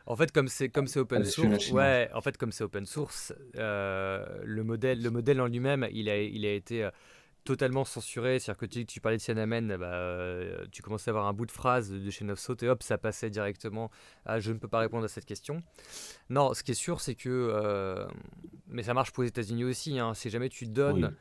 en fait comme c'est à open source, l'espionnage chinois. ouais, en fait comme c'est open source, le modèle en lui-même, il a été totalement censuré. C'est-à-dire que tu parlais de Tiananmen, bah, tu commençais à avoir un bout de phrase de Chain of Thought et hop, ça passait directement à je ne peux pas répondre à cette question. Non, ce qui est sûr, c'est que, mais ça marche pour les États-Unis aussi, hein, si jamais tu donnes Oui,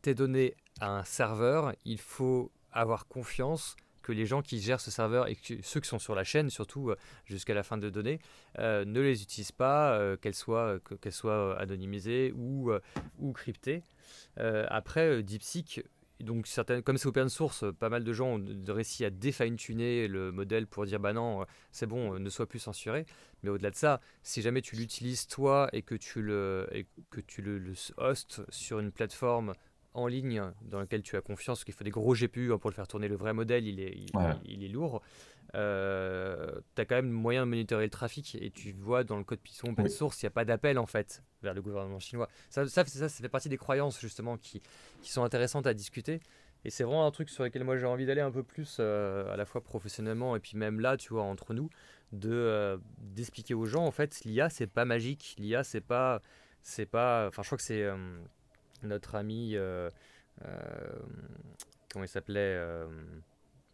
tes données à un serveur, il faut avoir confiance que les gens qui gèrent ce serveur et que ceux qui sont sur la chaîne, surtout jusqu'à la fin de données, ne les utilisent pas, qu'elles soient anonymisées ou cryptées. Après, DeepSeek, donc comme c'est open source, pas mal de gens ont réussi à défine-tuner le modèle pour dire bah non, c'est bon, ne sois plus censuré. Mais au-delà de ça, si jamais tu l'utilises toi et que le hostes sur une plateforme en ligne dans laquelle tu as confiance, parce qu'il faut des gros GPU pour le faire tourner, le vrai modèle, ouais, il est lourd. Tu as quand même moyen de monitorer le trafic et tu vois dans le code Python open oui, source, il n'y a pas d'appel en fait vers le gouvernement chinois. Ça fait partie des croyances justement qui sont intéressantes à discuter. Et c'est vraiment un truc sur lequel moi j'ai envie d'aller un peu plus, à la fois professionnellement et puis même là, tu vois, entre nous, d'expliquer aux gens en fait, l'IA c'est pas magique, l'IA enfin je crois que c'est notre ami, comment il s'appelait,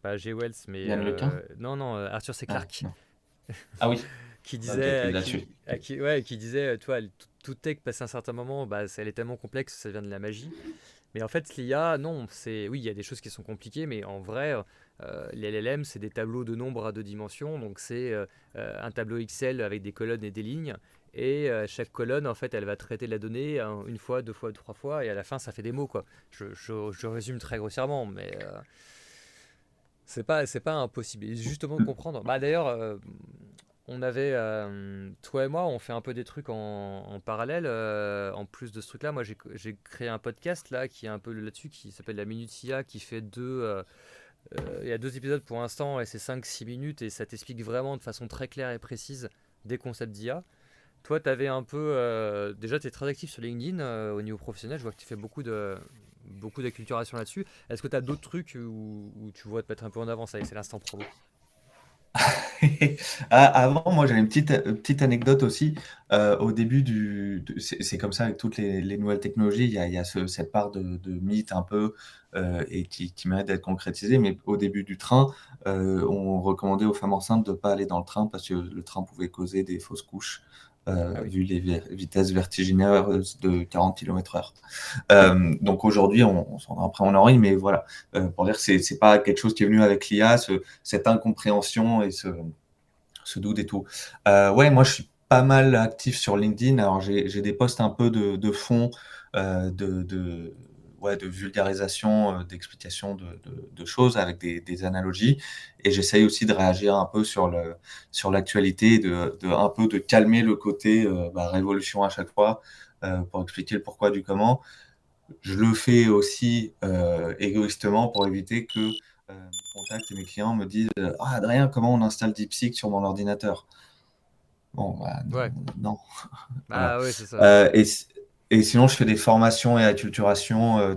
pas G. Wells, mais Yann Lequin? non, non, Arthur C. Ah, Clarke, non. Ah oui, qui ok, disait, là-dessus. ouais, qui disait, toi, toute tech passé un certain moment, bah, elle est tellement complexe, ça devient de la magie. Mais en fait, l'IA, non, oui, il y a des choses qui sont compliquées, mais en vrai, les LLM, c'est des tableaux de nombres à deux dimensions, donc c'est un tableau Excel avec des colonnes et des lignes. Et chaque colonne, en fait, elle va traiter la donnée une fois, deux fois, trois fois, et à la fin, ça fait des mots, quoi. Je résume très grossièrement, mais c'est pas impossible. Et justement de comprendre. Bah d'ailleurs, toi et moi, on fait un peu des trucs en parallèle. En plus de ce truc-là, moi j'ai créé un podcast là qui est un peu là-dessus, qui s'appelle La Minute IA, qui fait il y a deux épisodes pour l'instant et c'est 5-6 minutes et ça t'explique vraiment de façon très claire et précise des concepts d'IA. Toi, t'avais un peu, déjà, tu es très actif sur LinkedIn au niveau professionnel. Je vois que tu fais beaucoup d'acculturation là-dessus. Est-ce que tu as d'autres trucs où tu vois te mettre un peu en avant? Ça y est, c'est l'instant promo. Ah, avant, moi, j'avais une petite anecdote aussi. Au début c'est comme ça avec toutes les nouvelles technologies, il y a cette part de mythe un peu et qui mérite d'être concrétisée. Mais au début du train, on recommandait aux femmes enceintes de ne pas aller dans le train parce que le train pouvait causer des fausses couches Ah oui. vu les vitesses vertigineuses de 40 km/h. Donc aujourd'hui, après on en rit, mais voilà, pour dire que c'est pas quelque chose qui est venu avec l'IA, cette incompréhension et ce doute et tout. Ouais, moi je suis pas mal actif sur LinkedIn. Alors j'ai des posts un peu de fond, ouais, de vulgarisation, d'explication de choses avec des analogies. Et j'essaye aussi de réagir un peu sur l'actualité, un peu de calmer le côté révolution à chaque fois pour expliquer le pourquoi du comment. Je le fais aussi égoïstement pour éviter que mes contacts et mes clients me disent Ah, Adrien, comment on installe DeepSeek sur mon ordinateur? Bon, bah, Ouais. non. Voilà. Bah ouais, c'est ça. Euh, et, si- et sinon, je fais des formations et acculturation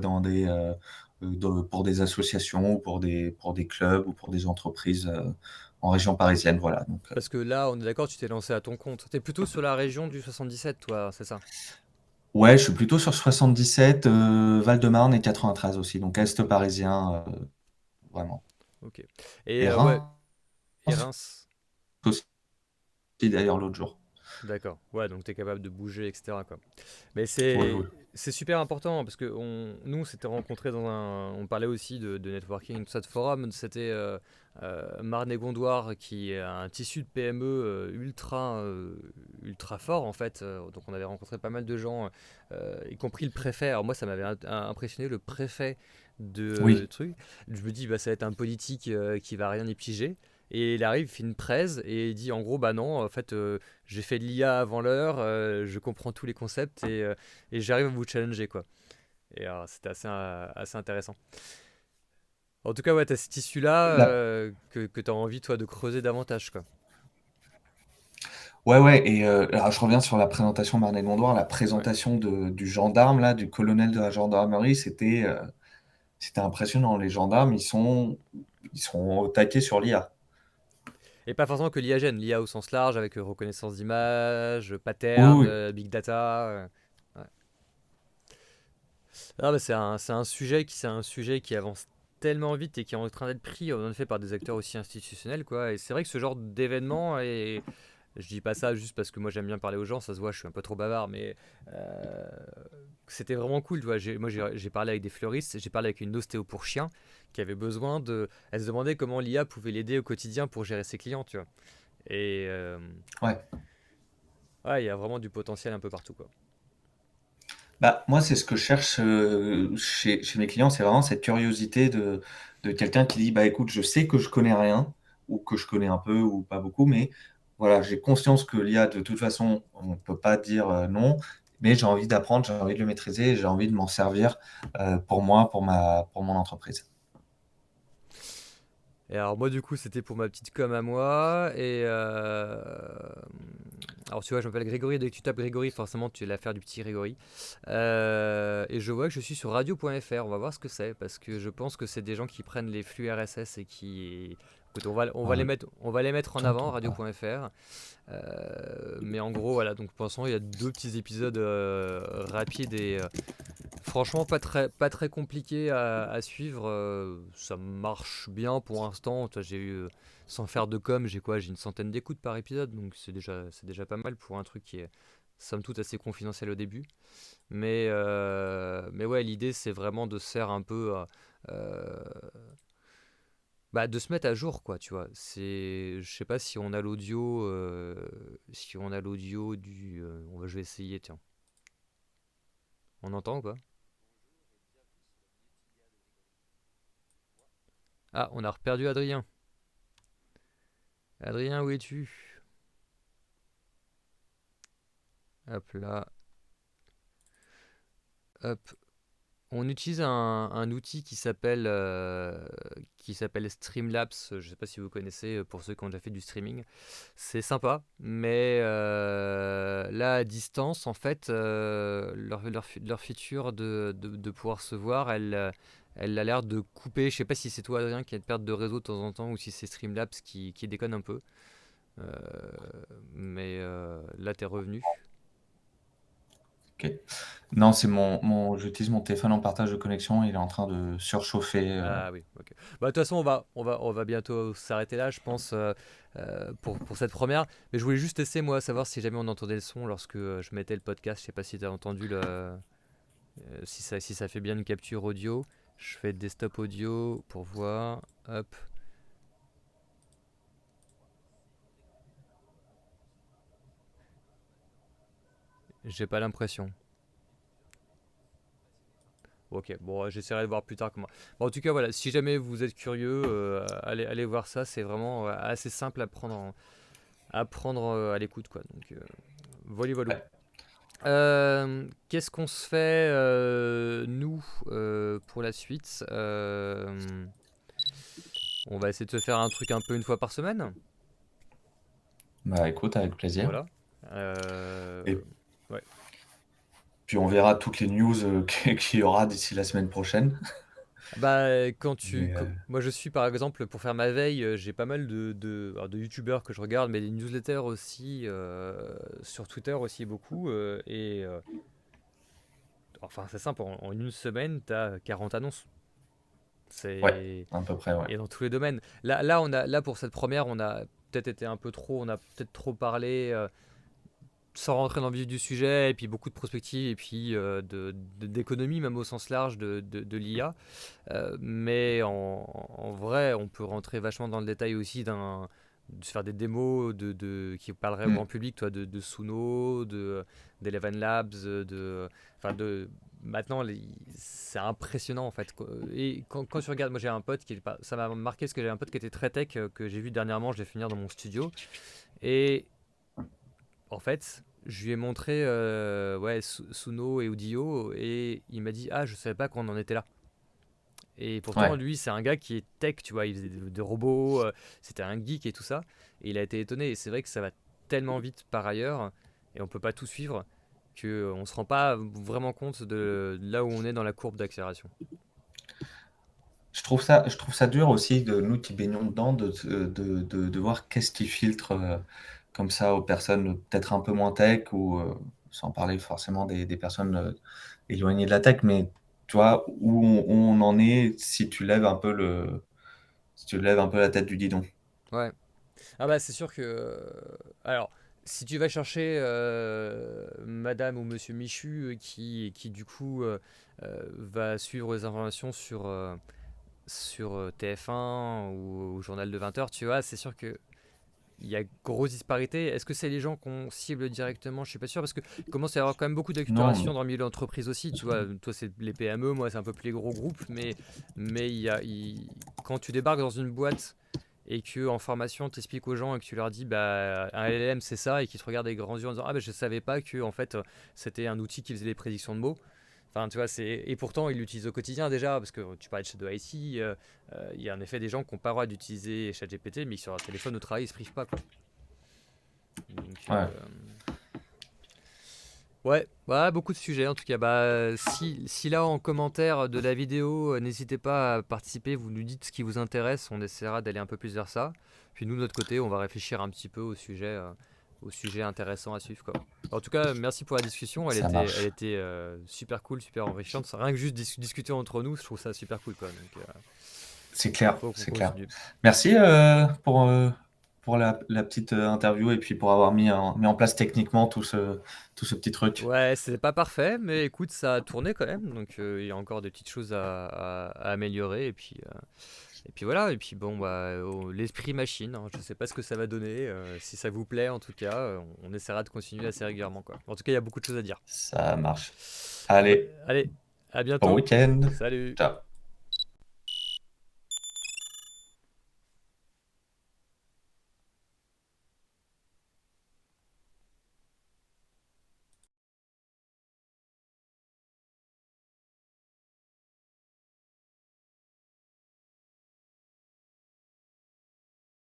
pour des associations ou pour des clubs ou pour des entreprises en région parisienne. Voilà. Donc, Parce que là, on est d'accord, tu t'es lancé à ton compte. T'es plutôt sur la région du 77, toi, c'est ça? ouais, je suis plutôt sur 77, Val-de-Marne et 93 aussi. Donc, Est parisien, vraiment. Ok. Et Et ouais, Reims et Reims. aussi, d'ailleurs, l'autre jour. D'accord. Ouais, donc t'es capable de bouger, etc., quoi. Mais Oui, oui. c'est super important parce que nous, on s'était rencontrés on parlait aussi de networking, tout ça, de forum. C'était Marne et Gondoire qui est un tissu de PME ultra fort en fait. Donc on avait rencontré pas mal de gens, y compris le préfet. Alors moi, ça m'avait impressionné le préfet Oui, trucs. Je me dis, bah, ça va être un politique qui va rien y piger. Et il arrive, il fait une presse et il dit en gros, bah non, en fait, j'ai fait de l'IA avant l'heure, je comprends tous les concepts et j'arrive à vous challenger, quoi. Et alors, c'était assez intéressant. En tout cas, ouais, t'as cette issue-là là, que tu as envie, toi, de creuser davantage, quoi. ouais, ouais, et alors je reviens sur la présentation de Marnet Gondoire, la Ouais. présentation du gendarme, là, du colonel de la gendarmerie, c'était impressionnant. Les gendarmes, ils sont au taquet sur l'IA. Et pas forcément que l'IA gêne, l'IA au sens large, avec reconnaissance d'image, Oui, pattern, oui. big data. Ouais. Ah, bah, c'est un sujet qui avance tellement vite et qui est en train d'être pris en effet par des acteurs aussi institutionnels, quoi. Et c'est vrai que ce genre d'événement, et je dis pas ça juste parce que moi j'aime bien parler aux gens, ça se voit, je suis un peu trop bavard, mais euh, c'était vraiment cool, tu vois. Moi j'ai parlé avec des fleuristes, j'ai parlé avec une ostéo pour chien qui avait besoin de. Elle se demandait comment l'IA pouvait l'aider au quotidien pour gérer ses clients, tu vois. Et Ouais. ouais, il y a vraiment du potentiel un peu partout, quoi. Bah, moi, c'est ce que je cherche chez mes clients, c'est vraiment cette curiosité de quelqu'un qui dit, bah écoute, je sais que je connais rien, ou que je connais un peu, ou pas beaucoup, mais voilà, j'ai conscience que l'IA, de toute façon, on ne peut pas dire non, mais j'ai envie d'apprendre, j'ai envie de le maîtriser, j'ai envie de m'en servir pour moi, pour mon entreprise. Et alors moi du coup c'était pour ma petite com à moi et alors tu vois je m'appelle Grégory, dès que tu tapes Grégory forcément tu es l'affaire du petit Grégory. Et je vois que je suis sur radio.fr, on va voir ce que c'est parce que je pense que c'est des gens qui prennent les flux RSS et qui... Écoute, Euh, on va les mettre en avant, T'entends pas. radio.fr. Mais en gros voilà, donc pour l'instant il y a deux petits épisodes rapides et franchement, pas très compliqué à suivre. Ça marche bien pour l'instant. Tu vois, j'ai eu, sans faire de com, j'ai quoi? J'ai une centaine d'écoutes par épisode, donc c'est déjà pas mal pour un truc qui est, somme toute, assez confidentiel au début. Mais ouais, l'idée, c'est vraiment de se faire un peu. Euh, Bah, de se mettre à jour, quoi, tu vois. Je sais pas si on a l'audio. Si on a l'audio du. Je vais essayer, tiens. On entend ou pas? Ah, on a reperdu Adrien. Adrien, où es-tu? Hop là, hop. On utilise un outil qui s'appelle Streamlabs. Je ne sais pas si vous connaissez pour ceux qui ont déjà fait du streaming. C'est sympa, mais là à distance, en fait, leur feature de pouvoir se voir, elle a l'air de couper. Je sais pas si c'est toi Adrien qui a une perte de réseau de temps en temps ou si c'est Streamlabs qui déconne un peu. Euh, mais là t'es revenu. Ok. Non, j'utilise mon téléphone en partage de connexion, il est en train de surchauffer. Ah oui, ok. Bah, de toute façon, on va bientôt s'arrêter là, je pense, pour cette première. Mais je voulais juste essayer, moi, savoir si jamais on entendait le son lorsque je mettais le podcast. Je sais pas si tu as entendu si ça fait bien une capture audio. Je fais desktop audio pour voir. Hop, j'ai pas l'impression. Ok, bon, j'essaierai de voir plus tard comment. Bon, en tout cas, voilà, si jamais vous êtes curieux, allez voir ça. C'est vraiment assez simple à prendre à l'écoute, quoi. Donc, voilà, voilà. Ouais. Qu'est-ce qu'on se fait, nous, pour la suite? On va essayer de se faire un truc un peu une fois par semaine. Bah écoute, avec plaisir. Voilà. Euh, Et ouais. puis on verra toutes les news qu'il y aura d'ici la semaine prochaine. Bah, Mais moi, je suis par exemple pour faire ma veille, j'ai pas mal alors, de youtubeurs que je regarde, mais des newsletters aussi, sur Twitter aussi beaucoup. Enfin, c'est simple, en une semaine, t'as 40 annonces. ouais, C'est à peu près, ouais. Et dans tous les domaines. Là pour cette première, on a peut-être été un peu trop, on a peut-être trop parlé sans rentrer dans le vif du sujet, et puis beaucoup de prospectives, et puis d'économie, même au sens large de l'IA. Mais en vrai, on peut rentrer vachement dans le détail aussi de se faire des démos qui parleraient au Hmm. grand public, toi, de Suno, d'Eleven Labs, enfin maintenant, c'est impressionnant en fait. Et quand tu regardes, moi j'ai un pote qui est pas, ça m'a marqué parce que j'ai un pote qui était très tech que j'ai vu dernièrement, je l'ai fait venir dans mon studio. Et en fait, je lui ai montré ouais, Suno et Udio et il m'a dit ah, je savais pas qu'on en était là. Et pourtant, Ouais. lui, c'est un gars qui est tech, tu vois, il faisait des robots, c'était un geek et tout ça. Et il a été étonné. Et c'est vrai que ça va tellement vite par ailleurs, et on peut pas tout suivre, qu'on se rend pas vraiment compte de là où on est dans la courbe d'accélération. Je trouve ça dur aussi de nous qui baignons dedans, de voir qu'est-ce qui filtre comme ça aux personnes peut-être un peu moins tech ou sans parler forcément des personnes éloignées de la tech, mais tu vois où on en est si tu lèves un peu si tu lèves un peu la tête du guidon. Ouais. Ah bah c'est sûr que... alors, si tu vas chercher Madame ou Monsieur Michu qui du coup va suivre les informations sur TF1 ou au journal de 20 heures, tu vois, c'est sûr que il y a grosse disparité. Est-ce que c'est les gens qu'on cible directement? Je suis pas sûr parce que il commence à y avoir quand même beaucoup d'acculturation Non, dans le milieu de l'entreprise aussi. Tu vois, toi c'est les PME, moi c'est un peu plus les gros groupes, mais quand tu débarques dans une boîte et que en formation t'expliques aux gens et que tu leur dis bah un LLM c'est ça et qu'ils te regardent avec grands yeux en disant ah bah je savais pas que en fait c'était un outil qui faisait des prédictions de mots. Enfin, tu vois, et pourtant, ils l'utilisent au quotidien déjà, parce que tu parlais de Shadow IT, il y a en effet des gens qui n'ont pas le droit d'utiliser ChatGPT, mais sur leur téléphone au travail, ils se privent pas, quoi. Donc, ouais, ouais, voilà, beaucoup de sujets en tout cas. Bah, si là en commentaire de la vidéo, n'hésitez pas à participer, vous nous dites ce qui vous intéresse, on essaiera d'aller un peu plus vers ça. Puis nous, de notre côté, on va réfléchir un petit peu au sujet intéressant à suivre, quoi. En tout cas, merci pour la discussion, ça elle marche. était super cool, super enrichissante. Rien que juste discuter entre nous, je trouve ça super cool, quoi. Donc, C'est clair, faut qu'on c'est clair. continue. Merci pour la petite interview et puis pour avoir mis en place techniquement tout ce petit truc. Ouais, c'est pas parfait, mais écoute, ça a tourné quand même, donc il y a encore des petites choses à améliorer, et puis voilà, et puis bon, bah, l'esprit machine, hein, je sais pas ce que ça va donner, si ça vous plaît en tout cas, on essaiera de continuer assez régulièrement, quoi. En tout cas, il y a beaucoup de choses à dire. Ça marche. Ouais, Allez, allez, à bon bientôt, week-end. salut! Ciao.